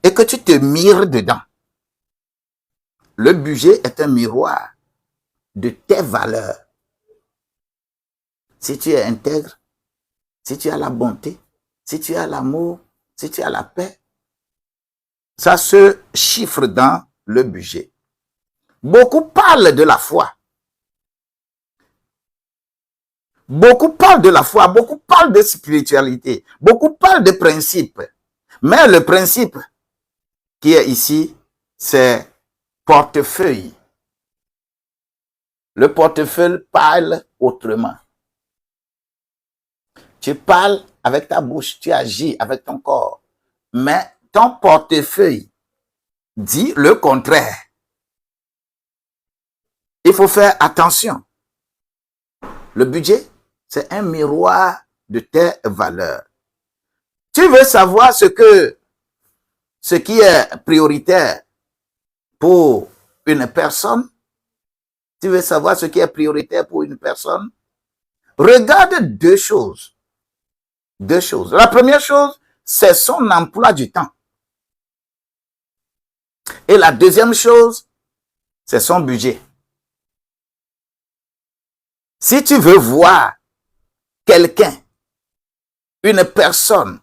et que tu te mires dedans. Le budget est un miroir de tes valeurs. Si tu es intègre, si tu as la bonté, si tu as l'amour, si tu as la paix, ça se chiffre dans le budget. Beaucoup parlent de la foi. Beaucoup parlent de la foi, beaucoup parlent de spiritualité, beaucoup parlent de principes. Mais le principe qui est ici, c'est portefeuille. Le portefeuille parle autrement. Tu parles avec ta bouche, tu agis avec ton corps. Mais ton portefeuille dit le contraire. Il faut faire attention. Le budget, c'est un miroir de tes valeurs. Tu veux savoir ce qui est prioritaire pour une personne? Tu veux savoir ce qui est prioritaire pour une personne? Regarde deux choses. Deux choses. La première chose, c'est son emploi du temps. Et la deuxième chose, c'est son budget. Si tu veux voir quelqu'un, une personne,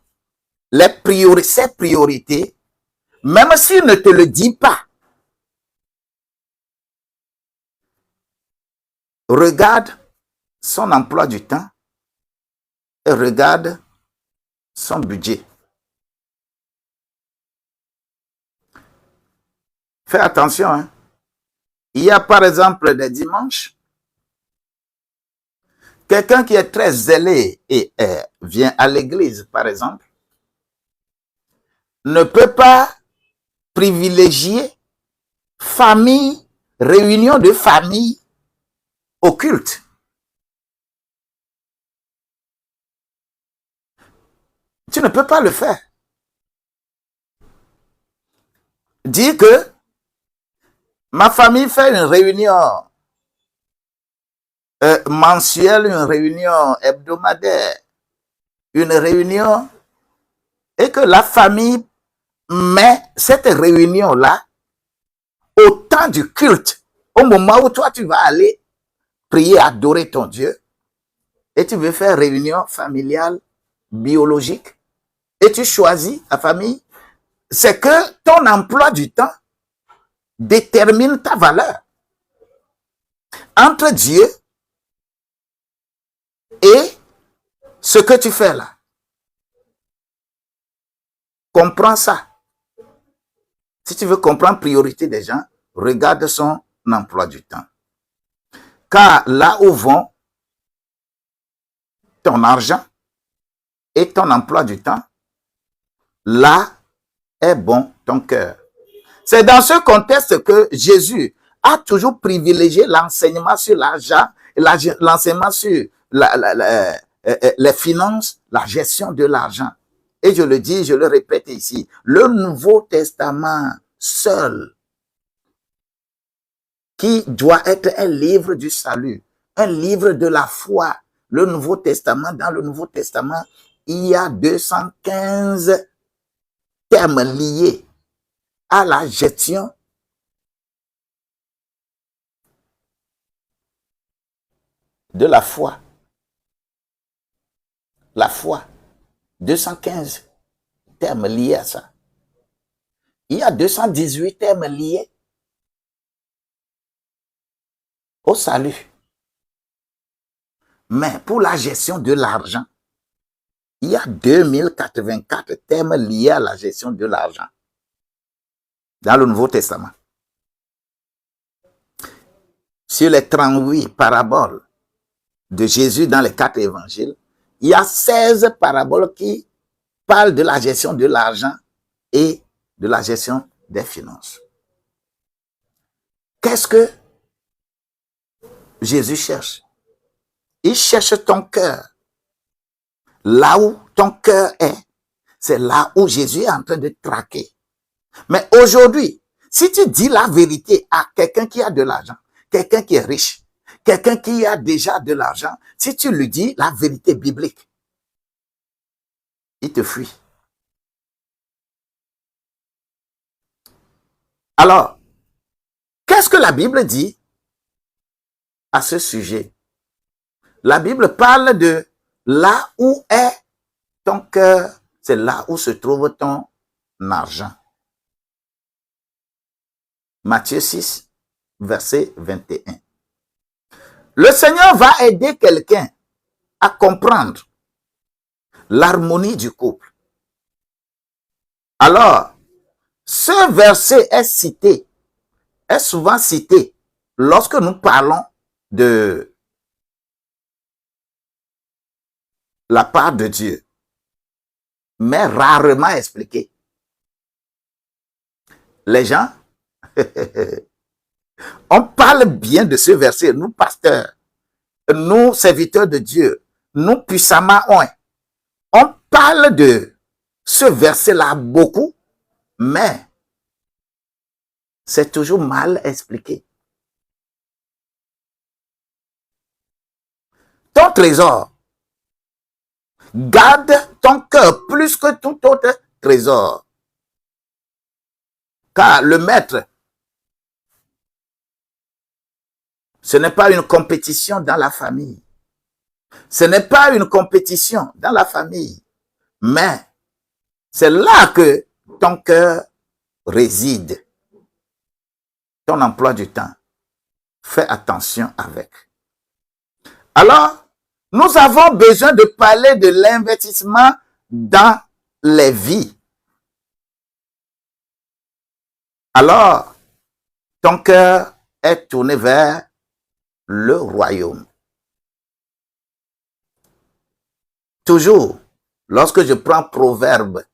ses priorités, même s'il ne te le dit pas, regarde son emploi du temps et regarde son budget. Fais attention, hein. Il y a par exemple des dimanches, quelqu'un qui est très zélé et vient à l'église, par exemple, ne peut pas privilégier famille, réunion de famille au culte. Tu ne peux pas le faire. Dis que ma famille fait une réunion mensuelle, une réunion hebdomadaire, une réunion, et que la famille met cette réunion-là au temps du culte, au moment où toi tu vas aller prier, adorer ton Dieu, et tu veux faire réunion familiale, biologique, et tu choisis ta famille, c'est que ton emploi du temps détermine ta valeur. Entre Dieu et ce que tu fais là. Comprends ça. Si tu veux comprendre priorité des gens, regarde son emploi du temps. Car là où vont ton argent et ton emploi du temps, là est bon ton cœur. C'est dans ce contexte que Jésus a toujours privilégié l'enseignement sur l'argent, l'enseignement sur les finances, la gestion de l'argent. Et je le dis, je le répète ici, le Nouveau Testament seul, qui doit être un livre du salut, un livre de la foi. Le Nouveau Testament, dans le Nouveau Testament, il y a 215 termes liés à la gestion de la foi. La foi. 215 termes liés à ça. Il y a 218 termes liés au salut. Mais pour la gestion de l'argent, il y a 2084 termes liés à la gestion de l'argent dans le Nouveau Testament. Sur les 38 paraboles de Jésus dans les 4 évangiles, il y a 16 paraboles qui parlent de la gestion de l'argent et de la gestion des finances. Qu'est-ce que Jésus cherche? Il cherche ton cœur. Là où ton cœur est, c'est là où Jésus est en train de traquer. Mais aujourd'hui, si tu dis la vérité à quelqu'un qui a de l'argent, quelqu'un qui est riche, quelqu'un qui a déjà de l'argent, si tu lui dis la vérité biblique, il te fuit. Alors, qu'est-ce que la Bible dit à ce sujet? La Bible parle de là où est ton cœur, c'est là où se trouve ton argent. Matthieu 6, verset 21. Le Seigneur va aider quelqu'un à comprendre l'harmonie du couple. Alors, ce verset est souvent cité lorsque nous parlons de la part de Dieu, mais rarement expliqué. Les gens, on parle bien de ce verset, nous pasteurs, nous serviteurs de Dieu, nous puissamment on parle de ce verset-là beaucoup, mais c'est toujours mal expliqué. Ton trésor, garde ton cœur plus que tout autre trésor. Car le maître, ce n'est pas une compétition dans la famille. Ce n'est pas une compétition dans la famille, mais c'est là que ton cœur réside. Ton emploi du temps. Fais attention avec. Alors, nous avons besoin de parler de l'investissement dans les vies. Alors, ton cœur est tourné vers le royaume. Toujours, lorsque je prends Proverbe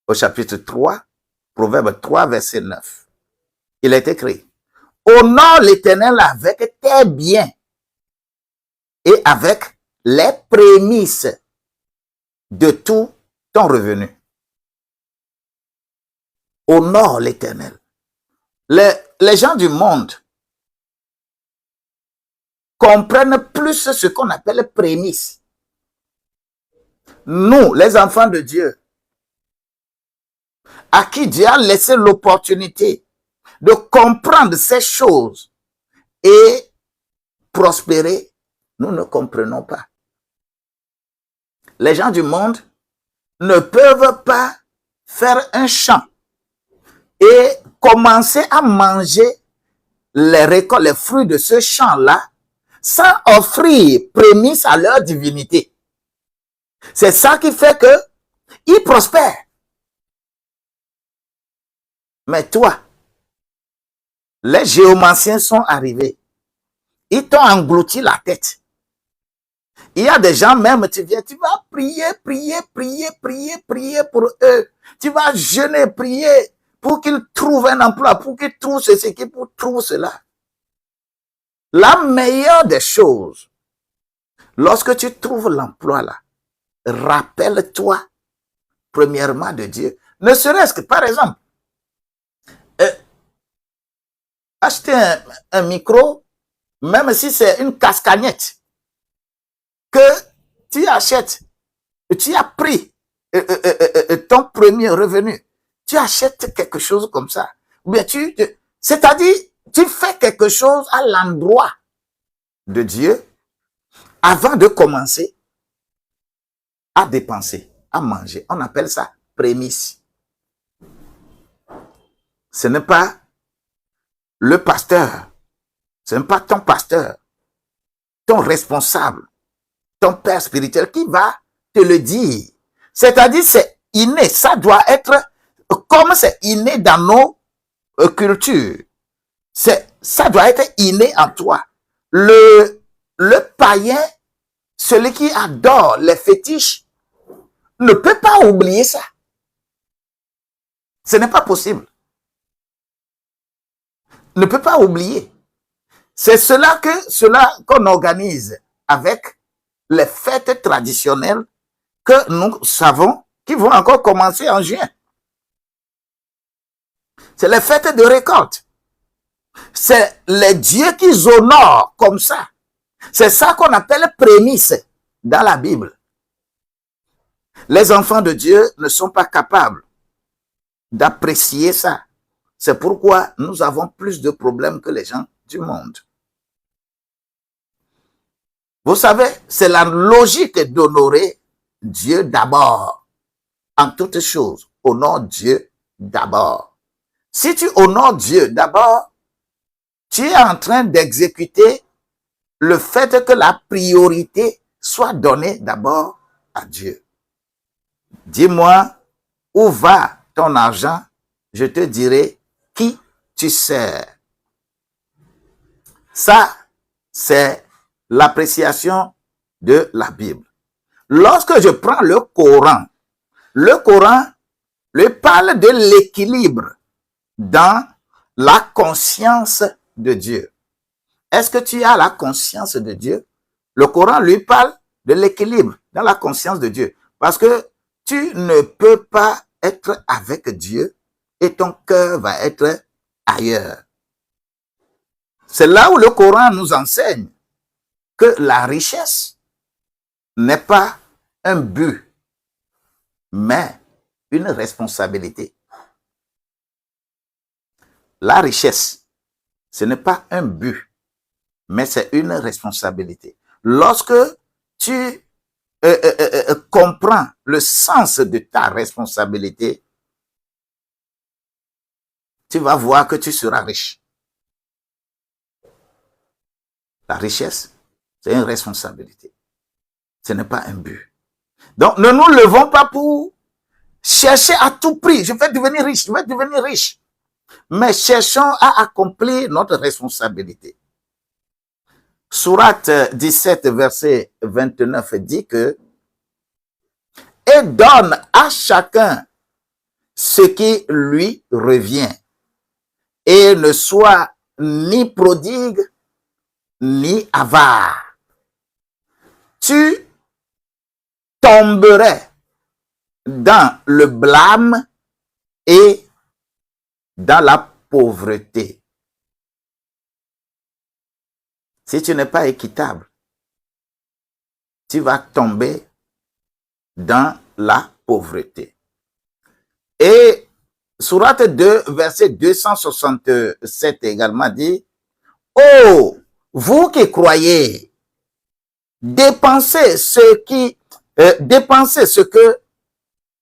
au chapitre 3, Proverbe 3, verset 9, il est écrit, « Honore l'Éternel avec tes biens et avec les prémices de tout ton revenu. » Honore l'Éternel. Les gens du monde comprennent plus ce qu'on appelle prémices. Nous, les enfants de Dieu, à qui Dieu a laissé l'opportunité de comprendre ces choses et prospérer, nous ne comprenons pas. Les gens du monde ne peuvent pas faire un champ et commencer à manger les récoltes, les fruits de ce champ-là, sans offrir prémisse à leur divinité. C'est ça qui fait que ils prospèrent. Mais toi, les géomanciens sont arrivés. Ils t'ont englouti la tête. Il y a des gens même, tu viens, tu vas prier pour eux. Tu vas jeûner, prier pour qu'ils trouvent un emploi, pour qu'ils trouvent ceci, pour qu'ils trouvent cela. La meilleure des choses, lorsque tu trouves l'emploi là, rappelle-toi premièrement de Dieu. Ne serait-ce que, par exemple, acheter un micro, même si c'est une cascagnette, que tu achètes, tu as pris ton premier revenu, tu achètes quelque chose comme ça. Bien, c'est-à-dire, tu fais quelque chose à l'endroit de Dieu avant de commencer à dépenser, à manger. On appelle ça prémisse. Ce n'est pas le pasteur, ce n'est pas ton pasteur, ton responsable, ton père spirituel qui va te le dire. C'est-à-dire, c'est inné, ça doit être comme c'est inné dans nos cultures. Ça doit être inné en toi. Le païen, celui qui adore les fétiches, ne peut pas oublier ça. Ce n'est pas possible. Ne peut pas oublier. C'est cela qu'on organise avec les fêtes traditionnelles que nous savons qui vont encore commencer en juin. C'est les fêtes de récolte. C'est les dieux qu'ils honorent comme ça. C'est ça qu'on appelle prémisse dans la Bible. Les enfants de Dieu ne sont pas capables d'apprécier ça. C'est pourquoi nous avons plus de problèmes que les gens du monde. Vous savez, c'est la logique d'honorer Dieu d'abord. En toutes choses, honore Dieu d'abord. Si tu honores Dieu d'abord, tu es en train d'exécuter le fait que la priorité soit donnée d'abord à Dieu. Dis-moi, où va ton argent? Je te dirai qui tu sers. Ça, c'est l'appréciation de la Bible. Lorsque je prends le Coran lui parle de l'équilibre dans la conscience de Dieu. Est-ce que tu as la conscience de Dieu? Le Coran lui parle de l'équilibre dans la conscience de Dieu. Parce que tu ne peux pas être avec Dieu et ton cœur va être ailleurs. C'est là où le Coran nous enseigne que la richesse n'est pas un but, mais une responsabilité. La richesse, ce n'est pas un but, mais c'est une responsabilité. Lorsque tu comprends le sens de ta responsabilité, tu vas voir que tu seras riche. La richesse, c'est une responsabilité. Ce n'est pas un but. Donc, ne nous levons pas pour chercher à tout prix. Je vais devenir riche, je vais devenir riche. Mais cherchons à accomplir notre responsabilité. Sourate 17, verset 29 dit que « Et donne à chacun ce qui lui revient, et ne sois ni prodigue, ni avare. Tu tomberais dans le blâme et dans la pauvreté. » Si tu n'es pas équitable, tu vas tomber dans la pauvreté. Et Sourate 2, verset 267 également dit, « Oh, vous qui croyez, dépensez ce que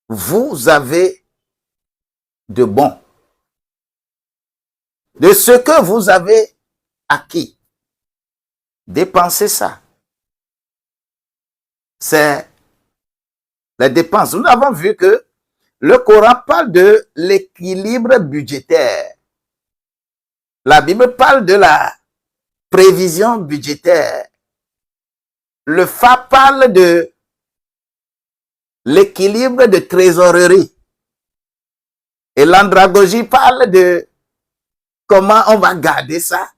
vous avez de bon, de ce que vous avez acquis. Dépensez ça. » C'est les dépenses. Nous avons vu que le Coran parle de l'équilibre budgétaire. La Bible parle de la prévision budgétaire. Le FA parle de l'équilibre de trésorerie. Et l'andragogie parle de comment on va garder ça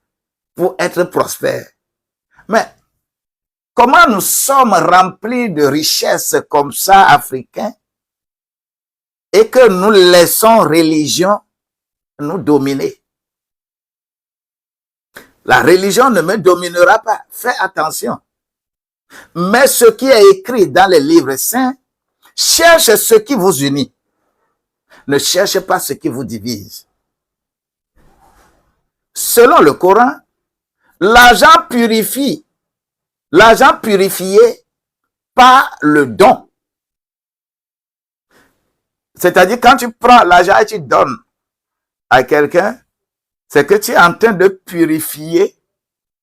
pour être prospère. Mais comment nous sommes remplis de richesses comme ça, africains, et que nous laissons religion nous dominer? La religion ne me dominera pas. Fais attention. Mais ce qui est écrit dans les livres saints, cherche ce qui vous unit. Ne cherchez pas ce qui vous divise. Selon le Coran, l'argent purifie. L'argent purifié par le don. C'est-à-dire, quand tu prends l'argent et tu donnes à quelqu'un, c'est que tu es en train de purifier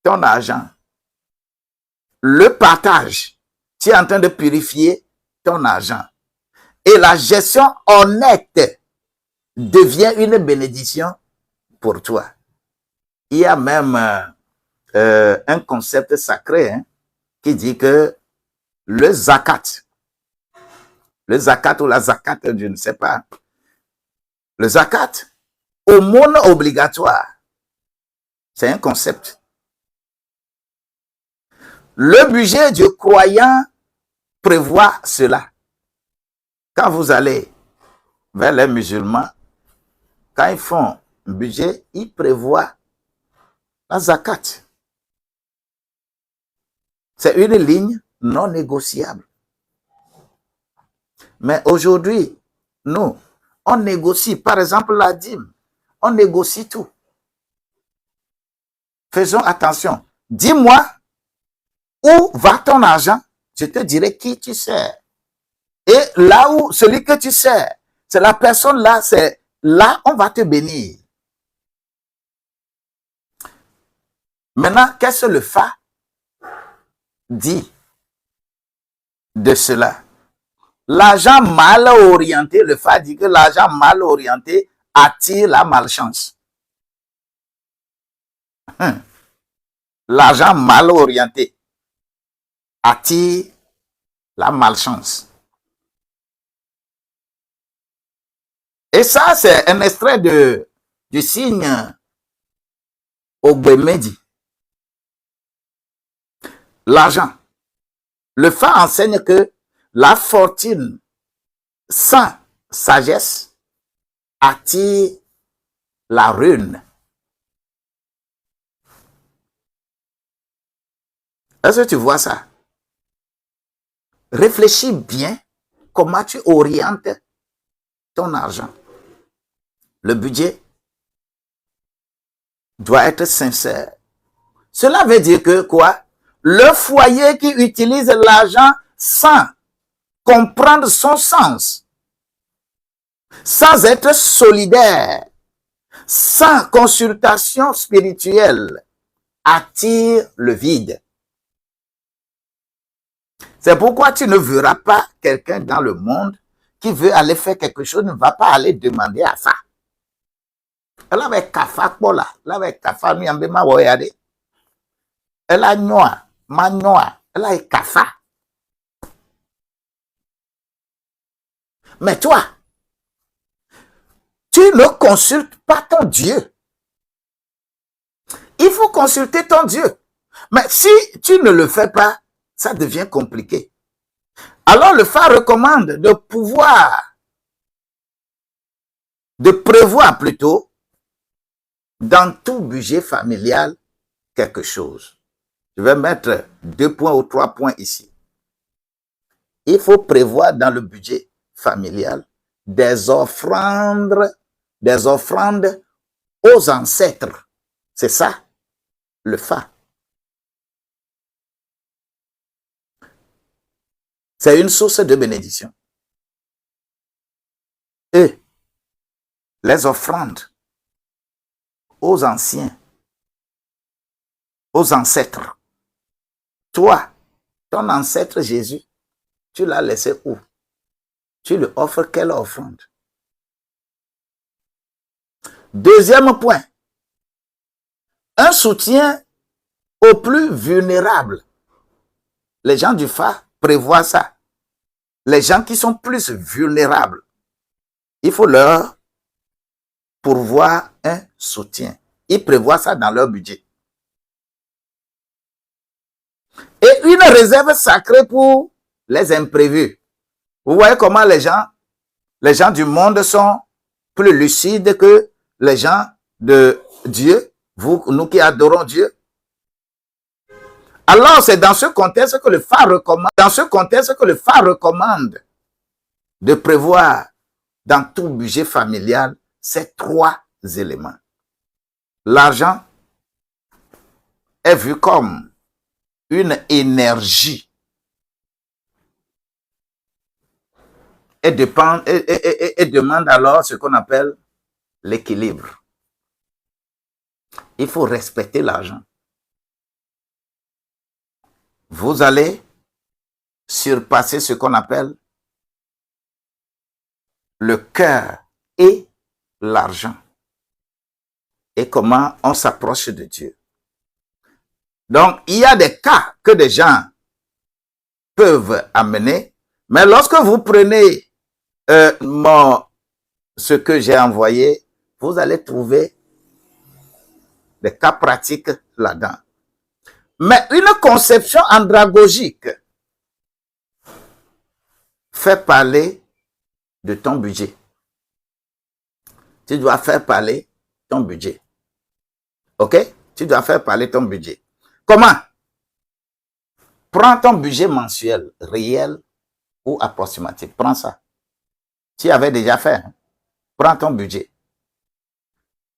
ton argent. Le partage, tu es en train de purifier ton argent. Et la gestion honnête devient une bénédiction pour toi. Il y a même un concept sacré qui dit que le zakat ou la zakat, je ne sais pas, le zakat, aumône obligatoire, c'est un concept. Le budget du croyant prévoit cela. Quand vous allez vers les musulmans, quand ils font un budget, ils prévoient la zakat. C'est une ligne non négociable. Mais aujourd'hui, nous, on négocie, par exemple, la dîme. On négocie tout. Faisons attention. Dis-moi, où va ton argent? Je te dirai qui tu sers. Et là où, celui que tu sers, c'est la personne là, c'est là, on va te bénir. Maintenant, qu'est-ce que le FA dit de cela? L'argent mal orienté, le FA dit que l'argent mal orienté attire la malchance. L'argent mal orienté attire la malchance. Et ça, c'est un extrait du signe Ogbemedi. L'argent Le phare enseigne que la fortune sans sagesse attire la ruine. Est-ce que tu vois ça? Réfléchis bien comment tu orientes ton argent. Le budget doit être sincère. Cela veut dire que quoi? Le foyer qui utilise l'argent sans comprendre son sens, sans être solidaire, sans consultation spirituelle, attire le vide. C'est pourquoi tu ne verras pas quelqu'un dans le monde qui veut aller faire quelque chose, ne va pas aller demander à ça. Elle avait kafa là, elle avait kafa mi ambe ma woyade. Elle a noa, ma noa, elle a kafa. Mais toi, tu ne consultes pas ton Dieu. Il faut consulter ton Dieu. Mais si tu ne le fais pas, ça devient compliqué. Alors le phare recommande de prévoir plutôt dans tout budget familial quelque chose. Je vais mettre 2 points ou 3 points ici. Il faut prévoir dans le budget familial des offrandes aux ancêtres. C'est ça, le phare. C'est une source de bénédiction. Et les offrandes aux anciens, aux ancêtres. Toi, ton ancêtre Jésus, tu l'as laissé où? Tu lui offres quelle offrande? Deuxième point, un soutien aux plus vulnérables. Les gens du phare prévoient ça. Les gens qui sont plus vulnérables, il faut leur pourvoir un soutien. Ils prévoient ça dans leur budget. Et une réserve sacrée pour les imprévus. Vous voyez comment les gens du monde sont plus lucides que les gens de Dieu, nous qui adorons Dieu. Alors, c'est dans ce contexte que le phare recommande, de prévoir dans tout budget familial ces 3 éléments. L'argent est vu comme une énergie et demande alors ce qu'on appelle l'équilibre. Il faut respecter l'argent. Vous allez surpasser ce qu'on appelle le cœur et l'argent. Et comment on s'approche de Dieu. Donc, il y a des cas que des gens peuvent amener, mais lorsque vous prenez ce que j'ai envoyé, vous allez trouver des cas pratiques là-dedans. Mais une conception andragogique fait parler de ton budget. Tu dois faire parler ton budget. OK? Tu dois faire parler ton budget. Comment? Prends ton budget mensuel, réel ou approximatif. Prends ça. Tu avais déjà fait. Hein? Prends ton budget.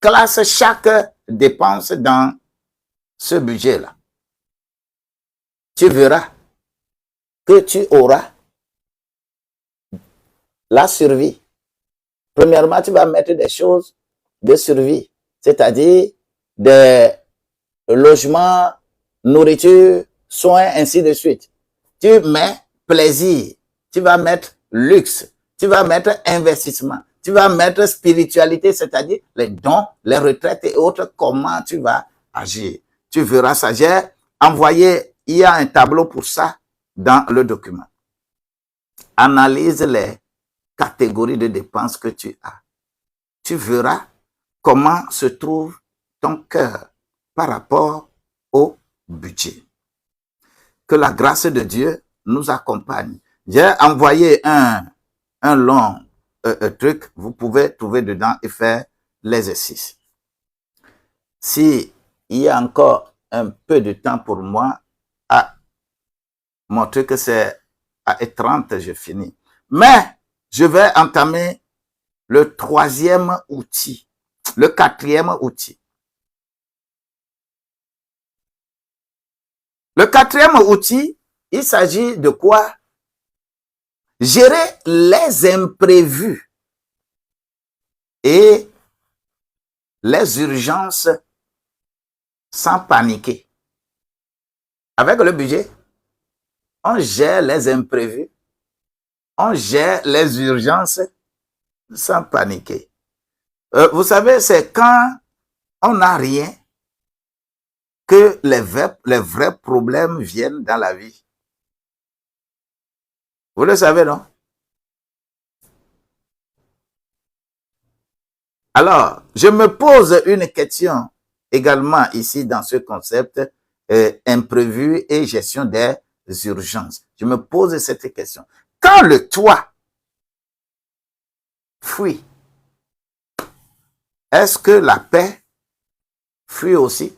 Classe chaque dépense dans ce budget-là. Tu verras que tu auras la survie. Premièrement, tu vas mettre des choses de survie, c'est-à-dire des logements, nourriture, soins, ainsi de suite. Tu mets plaisir, tu vas mettre luxe, tu vas mettre investissement, tu vas mettre spiritualité, c'est-à-dire les dons, les retraites et autres, comment tu vas agir. Tu verras ça. J'ai envoyé, il y a un tableau pour ça dans le document. Analyse les catégories de dépenses que tu as. Tu verras comment se trouve ton cœur par rapport au budget. Que la grâce de Dieu nous accompagne. J'ai envoyé un long truc, vous pouvez trouver dedans et faire l'exercice. Si il y a encore un peu de temps pour moi à montrer que c'est à 30, je finis. Mais je vais entamer le troisième outil, le quatrième outil. Le quatrième outil, il s'agit de quoi? Gérer les imprévus et les urgences sans paniquer. Avec le budget, on gère les imprévus, on gère les urgences sans paniquer. Vous savez, c'est quand on n'a rien que les vrais problèmes viennent dans la vie. Vous le savez, non? Alors, je me pose une question également ici dans ce concept imprévu et gestion des urgences. Je me pose cette question. Quand le toit fuit, est-ce que la paix fuit aussi?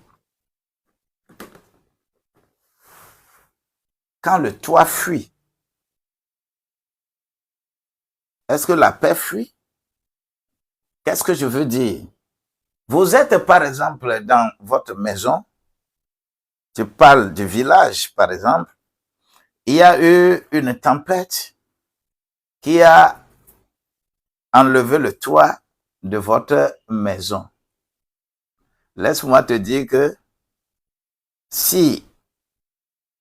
Quand le toit fuit, est-ce que la paix fuit? Qu'est-ce que je veux dire? Vous êtes par exemple dans votre maison, je parle du village par exemple, il y a eu une tempête qui a enlevé le toit de votre maison. Laisse-moi te dire que si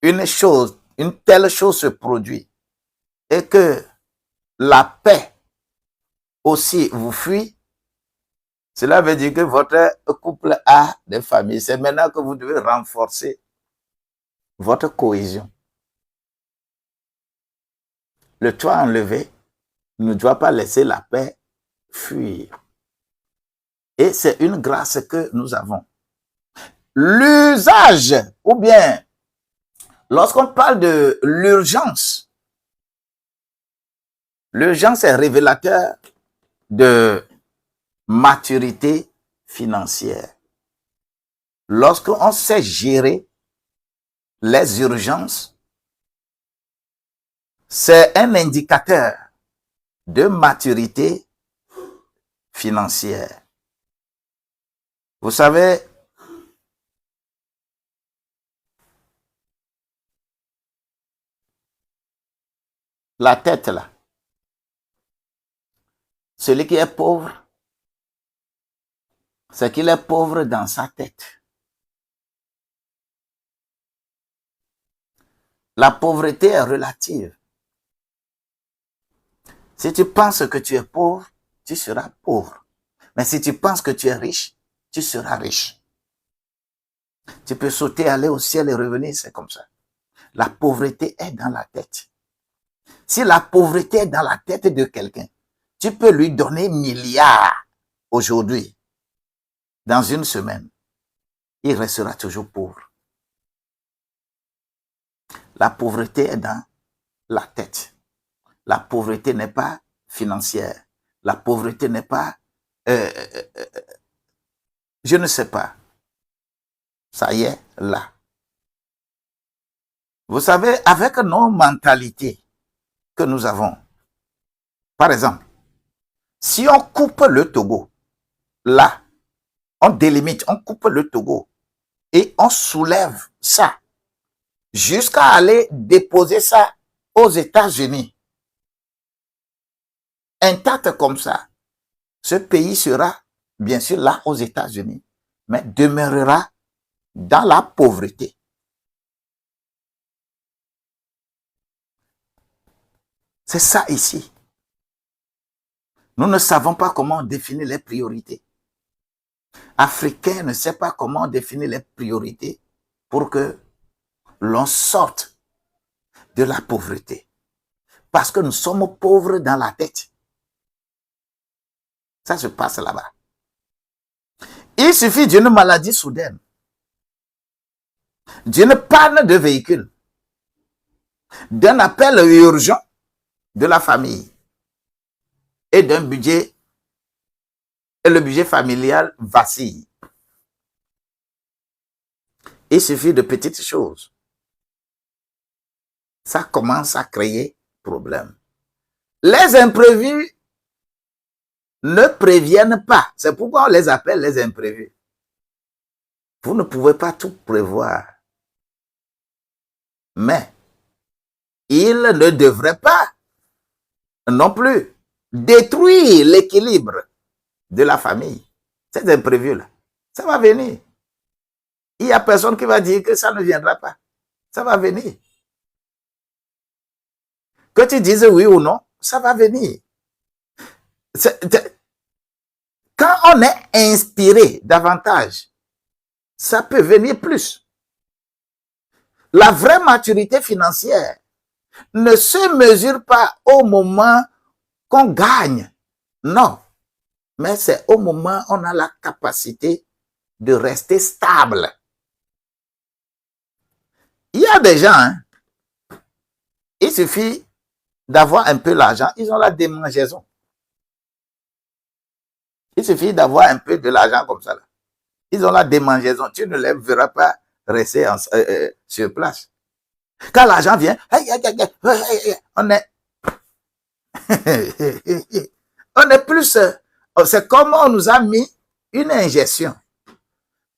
une telle chose se produit et que la paix aussi vous fuit, cela veut dire que votre couple a des familles. C'est maintenant que vous devez renforcer votre cohésion. Le toit enlevé ne doit pas laisser la paix fuir. Et c'est une grâce que nous avons. L'usage, ou bien, lorsqu'on parle de l'urgence est révélateur de maturité financière. Lorsqu'on sait gérer les urgences, c'est un indicateur de maturité financière. Vous savez, la tête là, celui qui est pauvre, c'est qu'il est pauvre dans sa tête. La pauvreté est relative. Si tu penses que tu es pauvre, tu seras pauvre. Mais si tu penses que tu es riche, tu seras riche. Tu peux sauter, aller au ciel et revenir, c'est comme ça. La pauvreté est dans la tête. Si la pauvreté est dans la tête de quelqu'un, tu peux lui donner milliards aujourd'hui. Dans une semaine, il restera toujours pauvre. La pauvreté est dans la tête. La pauvreté n'est pas financière. La pauvreté n'est pas, je ne sais pas. Ça y est, là. Vous savez, avec nos mentalités que nous avons, par exemple, si on coupe le Togo, là, on délimite, on coupe le Togo et on soulève ça jusqu'à aller déposer ça aux États-Unis. Intact comme ça, ce pays sera bien sûr là aux États-Unis, mais demeurera dans la pauvreté. C'est ça ici. Nous ne savons pas comment définir les priorités. Africain ne sait pas comment définir les priorités pour que l'on sorte de la pauvreté. Parce que nous sommes pauvres dans la tête. Ça se passe là-bas. Il suffit d'une maladie soudaine, d'une panne de véhicule, d'un appel urgent de la famille et d'un budget, et le budget familial vacille. Il suffit de petites choses. Ça commence à créer problème. Les imprévus ne préviennent pas. C'est pourquoi on les appelle les imprévus. Vous ne pouvez pas tout prévoir. Mais il ne devrait pas non plus détruire l'équilibre de la famille. Ces imprévus-là, ça va venir. Il n'y a personne qui va dire que ça ne viendra pas. Ça va venir. Que tu dises oui ou non, ça va venir. Quand on est inspiré davantage, ça peut venir plus. La vraie maturité financière ne se mesure pas au moment qu'on gagne. Non. Mais c'est au moment où on a la capacité de rester stable. Il y a des gens, hein, il suffit d'avoir un peu l'argent, ils ont la démangeaison. Il suffit d'avoir un peu de l'argent comme ça. Là. Ils ont la démangeaison. Tu ne les verras pas rester sur place. Quand l'argent vient, on est, on est plus, c'est comme on nous a mis une injection.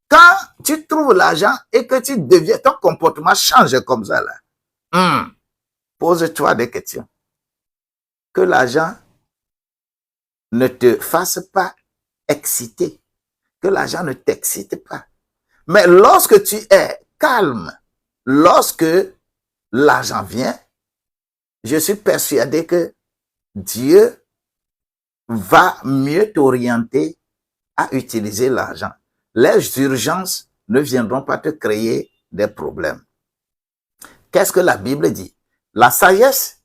Quand tu trouves l'argent et que tu deviens, ton comportement change comme ça là. Pose-toi des questions. Que l'argent ne te fasse pas exciter. Que l'argent ne t'excite pas. Mais lorsque tu es calme, lorsque l'argent vient, je suis persuadé que Dieu va mieux t'orienter à utiliser l'argent. Les urgences ne viendront pas te créer des problèmes. Qu'est-ce que la Bible dit? La sagesse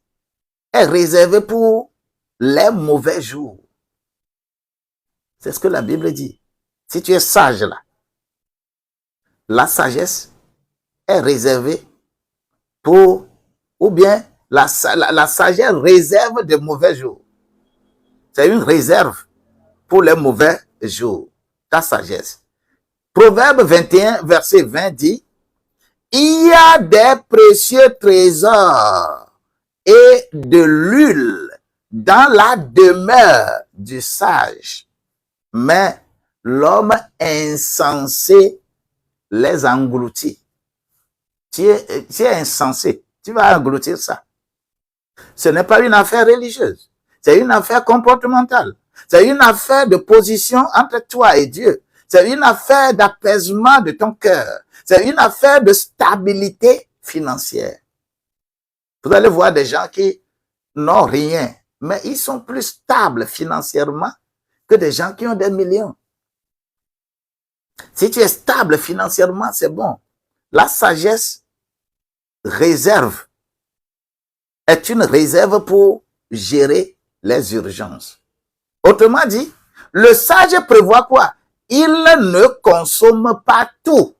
est réservée pour les mauvais jours. C'est ce que la Bible dit. Si tu es sage là, la sagesse est réservée pour, ou bien la sagesse réserve de mauvais jours. C'est une réserve pour les mauvais jours, ta sagesse. Proverbe 21, verset 20 dit, il y a des précieux trésors et de l'huile dans la demeure du sage, mais l'homme insensé les engloutit. Tu es insensé, tu vas engloutir ça. Ce n'est pas une affaire religieuse, c'est une affaire comportementale. C'est une affaire de position entre toi et Dieu. C'est une affaire d'apaisement de ton cœur. C'est une affaire de stabilité financière. Vous allez voir des gens qui n'ont rien, mais ils sont plus stables financièrement que des gens qui ont des millions. Si tu es stable financièrement, c'est bon. La sagesse réserve est une réserve pour gérer les urgences. Autrement dit, le sage prévoit quoi? Il ne consomme pas tout.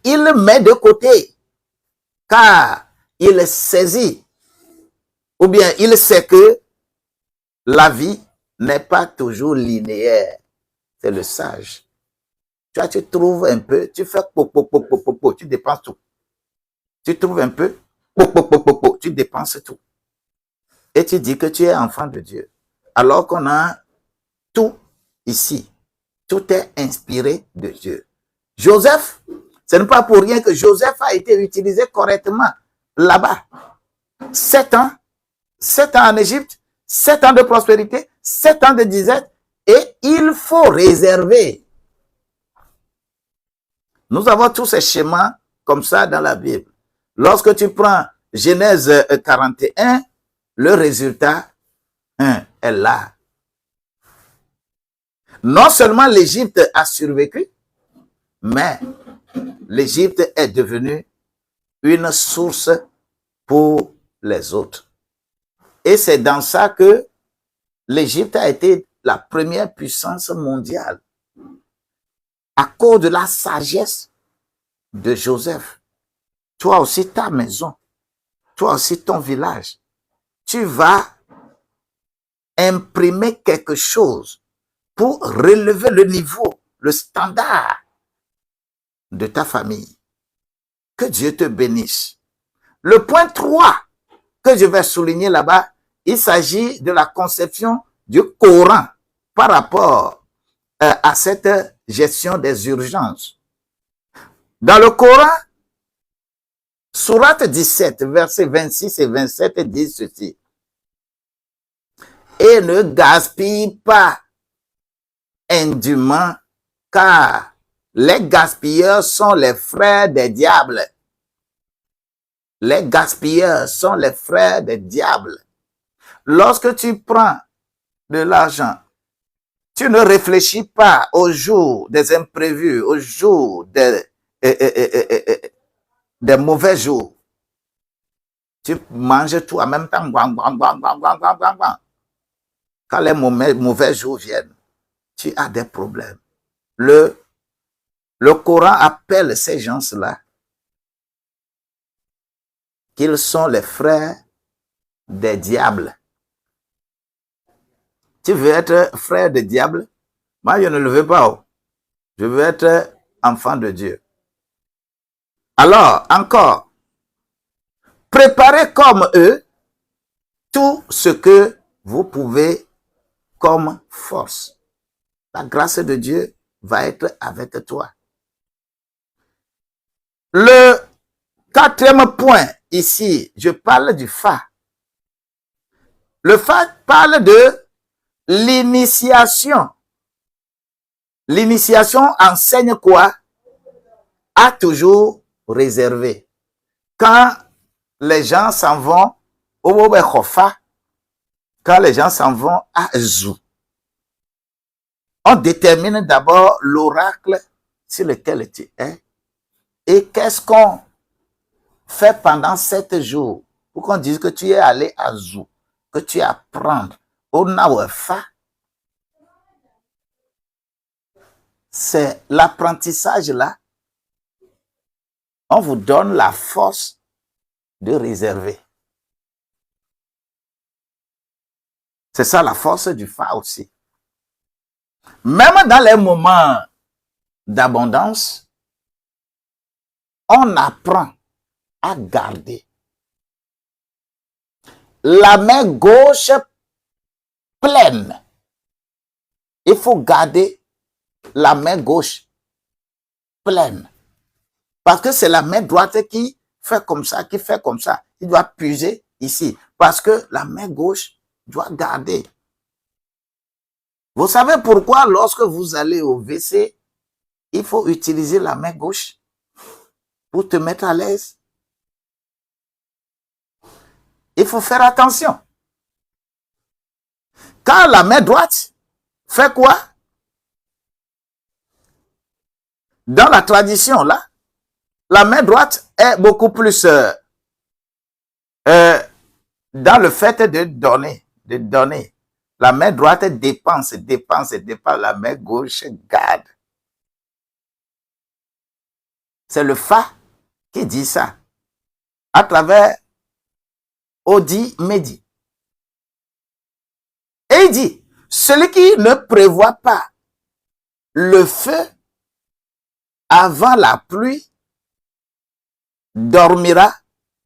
Il met de côté, car il saisit, ou bien il sait que la vie n'est pas toujours linéaire. C'est le sage. Tu trouves un peu, tu fais tu dépenses tout. Tu trouves un peu, tu dépenses tout. Et tu dis que tu es enfant de Dieu. Alors qu'on a tout ici. Tout est inspiré de Dieu. Joseph, ce n'est pas pour rien que Joseph a été utilisé correctement là-bas. 7 ans, 7 ans en Égypte, 7 ans de prospérité, 7 ans de disette, et il faut réserver. Nous avons tous ces schémas comme ça dans la Bible. Lorsque tu prends Genèse 41, le résultat est là. Non seulement l'Égypte a survécu, mais l'Égypte est devenue une source pour les autres. Et c'est dans ça que l'Égypte a été la première puissance mondiale à cause de la sagesse de Joseph. Toi aussi, ta maison toi aussi ton village, tu vas imprimer quelque chose pour relever le niveau, le standard de ta famille. Que Dieu te bénisse. Le point 3 que je vais souligner là-bas, il s'agit de la conception du Coran par rapport à cette gestion des urgences. Dans le Coran, Sourate 17, versets 26 et 27 disent ceci. Et ne gaspille pas indûment, car les gaspilleurs sont les frères des diables. Les gaspilleurs sont les frères des diables. Lorsque tu prends de l'argent, tu ne réfléchis pas au jour des imprévus, au jour des mauvais jours. Tu manges tout en même temps. Quand les mauvais jours viennent, tu as des problèmes. Le Coran appelle ces gens-là qu'ils sont les frères des diables. Tu veux être frère des diables? Moi, je ne le veux pas. Je veux être enfant de Dieu. Alors, encore, préparez comme eux tout ce que vous pouvez comme force. La grâce de Dieu va être avec toi. Le 4e point, ici, je parle du Fa. Le Fa parle de l'initiation. L'initiation enseigne quoi? À toujours réservé. Quand les gens s'en vont au Khofa, quand les gens s'en vont à Zou, on détermine d'abord l'oracle sur lequel tu es et qu'est-ce qu'on fait pendant 7 jours pour qu'on dise que tu es allé à Zou, que tu apprends au Nawefa. C'est l'apprentissage là. On vous donne la force de réserver. C'est ça la force du Fa aussi. Même dans les moments d'abondance, on apprend à garder la main gauche pleine. Il faut garder la main gauche pleine. Parce que c'est la main droite qui fait comme ça, qui fait comme ça. Il doit puiser ici. Parce que la main gauche doit garder. Vous savez pourquoi lorsque vous allez au WC, il faut utiliser la main gauche pour te mettre à l'aise? Il faut faire attention. Quand la main droite fait quoi? Dans la tradition, là, la main droite est beaucoup plus dans le fait de donner, de donner. La main droite dépense. La main gauche garde. C'est le Fa qui dit ça à travers Odi Medi. Et il dit, celui qui ne prévoit pas le feu avant la pluie dormira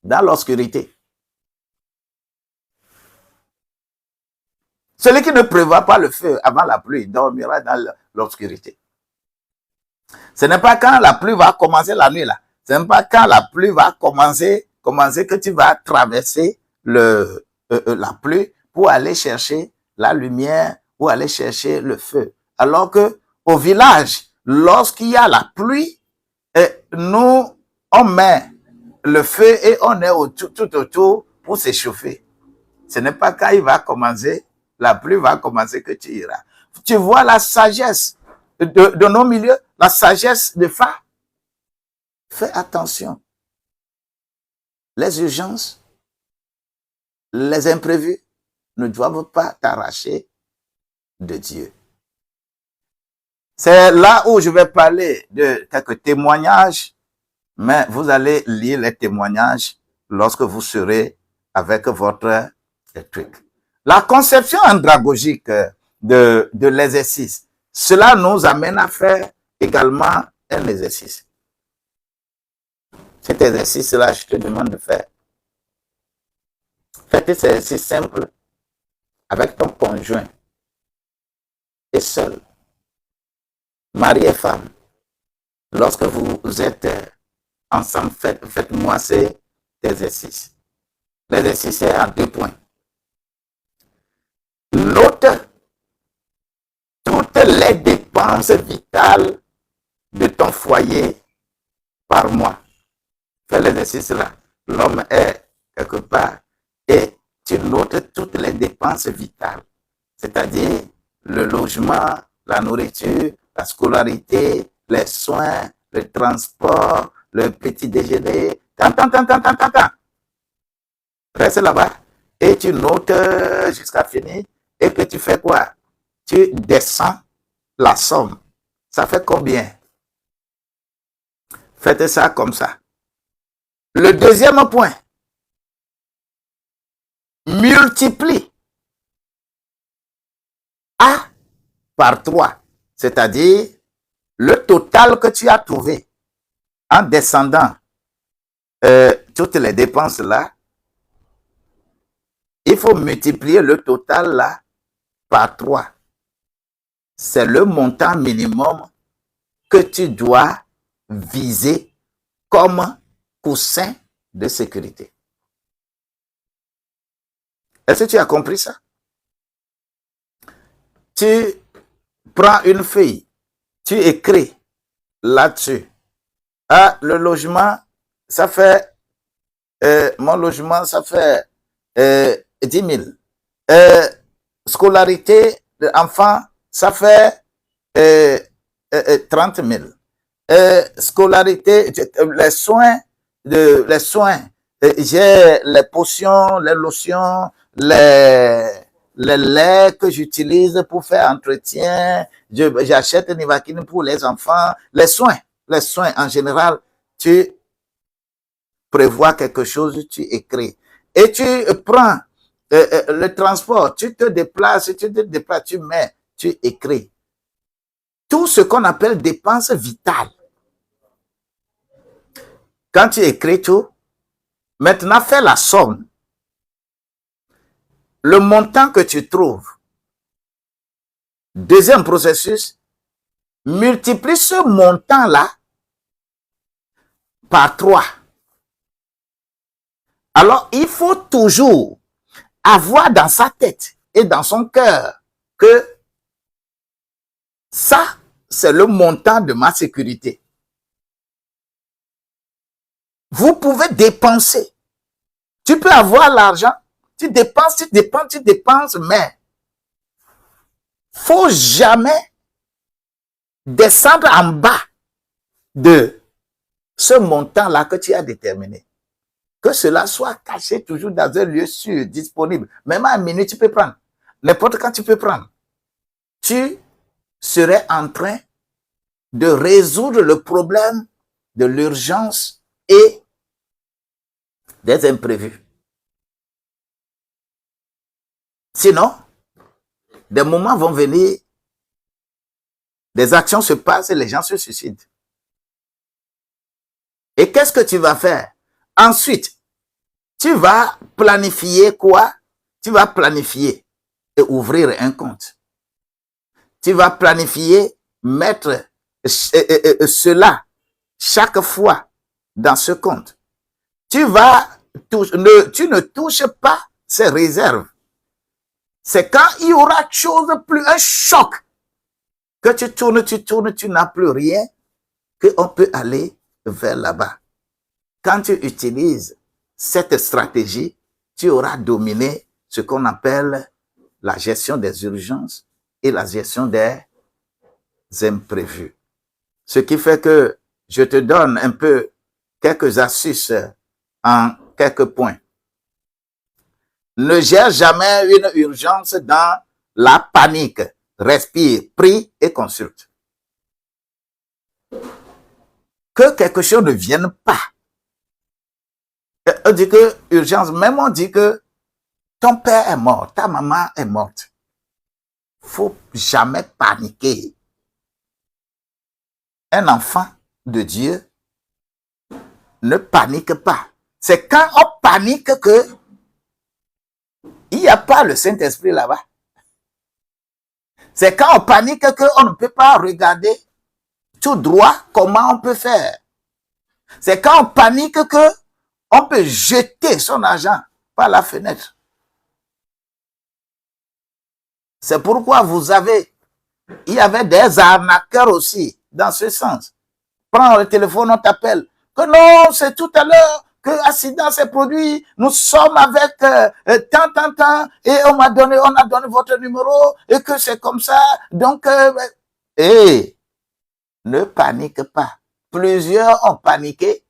dans l'obscurité. Celui qui ne prévoit pas le feu avant la pluie dormira dans l'obscurité. Ce n'est pas quand la pluie va commencer la nuit là. Ce n'est pas quand la pluie va commencer que tu vas traverser la pluie pour aller chercher la lumière ou aller chercher le feu. Alors que au village, lorsqu'il y a la pluie, nous, on met le feu et on est tout autour pour s'échauffer. Ce n'est pas quand il va commencer, la pluie va commencer que tu iras. Tu vois la sagesse de nos milieux, la sagesse de Fa. Fais attention. Les urgences, les imprévus ne doivent pas t'arracher de Dieu. C'est là où je vais parler de quelques témoignages, mais vous allez lire les témoignages lorsque vous serez avec votre truc. La conception andragogique de l'exercice, cela nous amène à faire également un exercice. Cet exercice-là, je te demande de faire. Faites cet exercice simple avec ton conjoint et seul, mari et femme. Lorsque vous êtes ensemble, faites-moi cet exercice. L'exercice est en 2 points. Note toutes les dépenses vitales de ton foyer par mois. Fais l'exercice là. L'homme est quelque part et tu notes toutes les dépenses vitales, c'est-à-dire le logement, la nourriture, la scolarité, les soins, le transport, le petit déjeuner, Reste là-bas et tu notes jusqu'à finir et que tu fais quoi? Tu descends la somme. Ça fait combien? Faites ça comme ça. Le deuxième point, multiplie A par 3, c'est-à-dire le total que tu as trouvé en descendant toutes les dépenses là. Il faut multiplier le total là par 3. C'est le montant minimum que tu dois viser comme coussin de sécurité. Est-ce que tu as compris ça? Tu prends une feuille, tu écris là-dessus. Ah, le logement, ça fait, mon logement, ça fait 10 000. Scolarité d'enfant, ça fait 30 000. Scolarité, les soins, j'ai les potions, les lotions, les laits que j'utilise pour faire entretien, j'achète Nivaquine pour les enfants, les soins en général, tu prévois quelque chose, tu écris. Et tu prends le transport, tu te déplaces, tu mets, tu écris. Tout ce qu'on appelle dépenses vitales. Quand tu écris tout, maintenant fais la somme. Le montant que tu trouves. Deuxième processus, multiplie ce montant-là par 3. Alors, il faut toujours avoir dans sa tête et dans son cœur que ça, c'est le montant de ma sécurité. Vous pouvez dépenser. Tu peux avoir l'argent, tu dépenses, mais faut jamais descendre en bas de ce montant-là que tu as déterminé. Que cela soit caché toujours dans un lieu sûr, disponible. Même à minuit, tu peux prendre. N'importe quand tu peux prendre. Tu serais en train de résoudre le problème de l'urgence et des imprévus. Sinon, des moments vont venir, des actions se passent et les gens se suicident. Et qu'est-ce que tu vas faire? Ensuite, tu vas planifier quoi? Tu vas planifier et ouvrir un compte. Tu vas planifier mettre cela chaque fois dans ce compte. Tu ne touches pas ces réserves. C'est quand il y aura un choc, que tu tournes, tu n'as plus rien, qu'on peut aller vers là-bas. Quand tu utilises cette stratégie, tu auras dominé ce qu'on appelle la gestion des urgences et la gestion des imprévus. Ce qui fait que je te donne un peu quelques astuces en quelques points. Ne gère jamais une urgence dans la panique. Respire, prie et consulte. Que quelque chose ne vienne pas. On dit que urgence, même on dit que ton père est mort, ta maman est morte. Faut jamais paniquer. Un enfant de Dieu ne panique pas. C'est quand on panique que il n'y a pas le Saint-Esprit là-bas. C'est quand on panique qu'on ne peut pas regarder tout droit comment on peut faire. C'est quand on panique qu'on peut jeter son argent par la fenêtre. C'est pourquoi il y avait des arnaqueurs aussi dans ce sens. Prends le téléphone, on t'appelle. Que non, c'est tout à l'heure que l'accident s'est produit. Nous sommes avec tant, et on a donné votre numéro, et que c'est comme ça. Donc, ne panique pas. Plusieurs ont paniqué.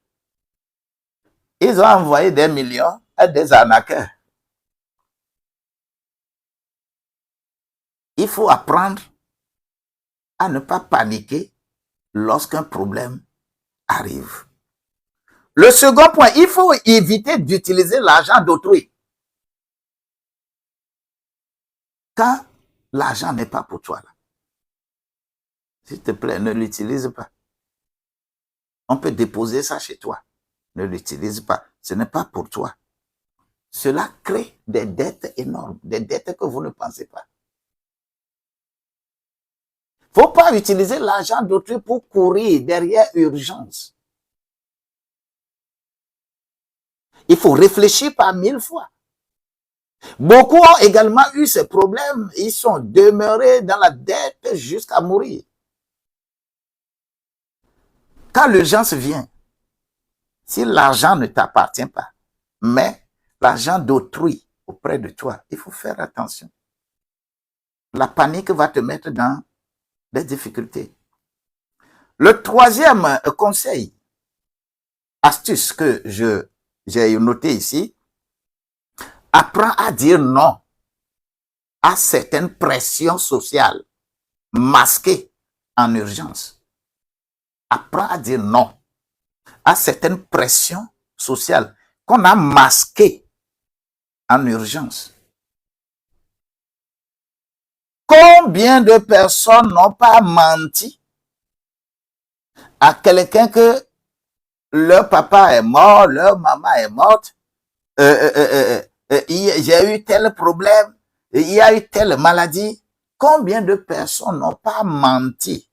Ils ont envoyé des millions à des arnaqueurs. Il faut apprendre à ne pas paniquer lorsqu'un problème arrive. Le second point, il faut éviter d'utiliser l'argent d'autrui. Quand l'argent n'est pas pour toi, là, s'il te plaît, ne l'utilise pas. On peut déposer ça chez toi. Ne l'utilise pas. Ce n'est pas pour toi. Cela crée des dettes énormes, des dettes que vous ne pensez pas. Il ne faut pas utiliser l'argent d'autrui pour courir derrière urgence. Il faut réfléchir par 1000 fois. Beaucoup ont également eu ces problèmes. Ils sont demeurés dans la dette jusqu'à mourir. Quand l'urgence vient, si l'argent ne t'appartient pas, mais l'argent d'autrui auprès de toi, il faut faire attention. La panique va te mettre dans des difficultés. Le troisième conseil, astuce que j'ai noté ici, apprends à dire non à certaines pressions sociales masquées en urgence. Apprends à dire non à certaines pressions sociales qu'on a masquées en urgence. Combien de personnes n'ont pas menti à quelqu'un que leur papa est mort, leur maman est morte, j'ai eu tel problème, il y a eu telle maladie. Combien de personnes n'ont pas menti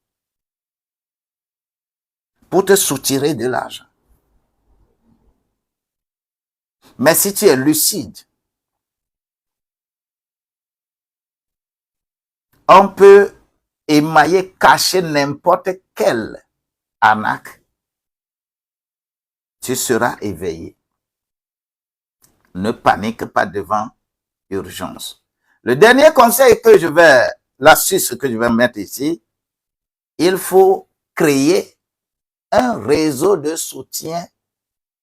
pour te soutirer de l'argent? Mais si tu es lucide, on peut émailler, cacher n'importe quelle arnaque. Tu seras éveillé. Ne panique pas devant urgence. Le dernier conseil l'astuce que je vais mettre ici, il faut créer un réseau de soutien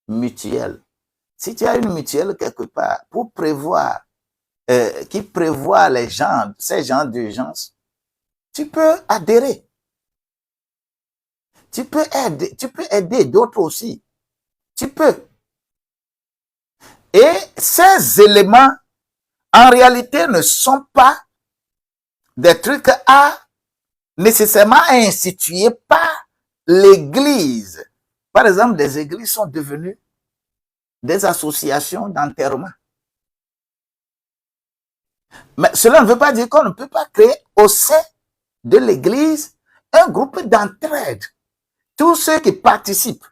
mutuel. Si tu as une mutuelle quelque part pour prévoir, qui prévoit ces gens d'urgence, tu peux adhérer. Tu peux aider d'autres aussi. Tu peux. Et ces éléments, en réalité, ne sont pas des trucs nécessairement institués par l'Église. Par exemple, des églises sont devenues des associations d'enterrement. Mais cela ne veut pas dire qu'on ne peut pas créer au sein de l'Église un groupe d'entraide. Tous ceux qui participent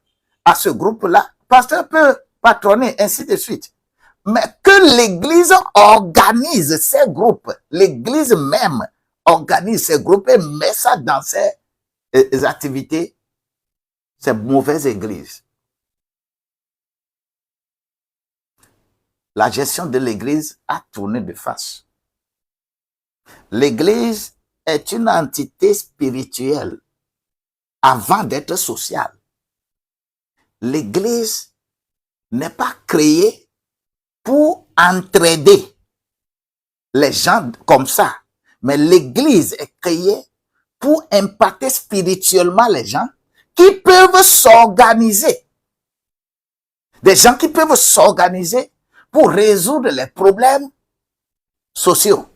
à ce groupe-là, le pasteur peut patronner, ainsi de suite. Mais que l'Église organise ces groupes, l'Église même organise ces groupes et met ça dans ses activités, c'est mauvaise Église. La gestion de l'Église a tourné de face. L'Église est une entité spirituelle avant d'être sociale. L'Église n'est pas créée pour entraider les gens comme ça, mais l'Église est créée pour impacter spirituellement les gens qui peuvent s'organiser Des gens qui peuvent s'organiser pour résoudre les problèmes sociaux.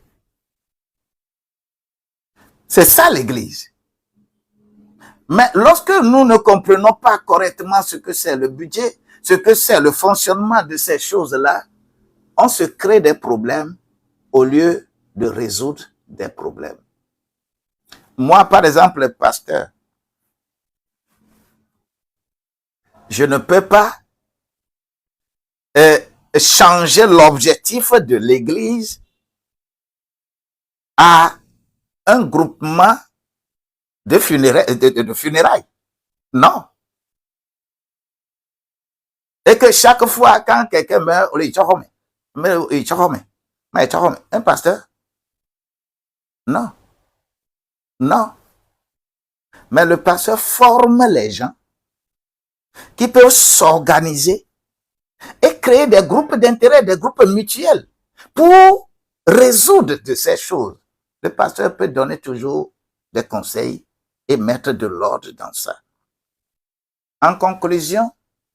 C'est ça l'Église. Mais lorsque nous ne comprenons pas correctement ce que c'est le budget, ce que c'est le fonctionnement de ces choses-là, on se crée des problèmes au lieu de résoudre des problèmes. Moi, par exemple, pasteur, je ne peux pas changer l'objectif de l'Église à un groupement de funérailles. Non. Et que chaque fois, quand quelqu'un meurt, un pasteur? Non. Non. Mais le pasteur forme les gens qui peuvent s'organiser et créer des groupes d'intérêt, des groupes mutuels pour résoudre de ces choses. Le pasteur peut donner toujours des conseils et mettre de l'ordre dans ça. En conclusion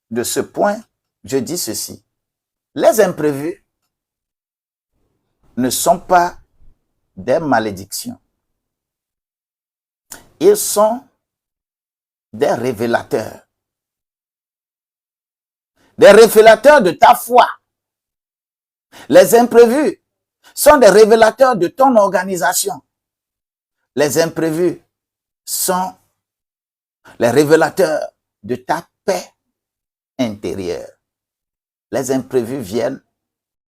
de ce point, je dis ceci. Les imprévus ne sont pas des malédictions. Ils sont des révélateurs. Des révélateurs de ta foi. Les imprévus sont des révélateurs de ton organisation. Les imprévus sont les révélateurs de ta paix intérieure. Les imprévus viennent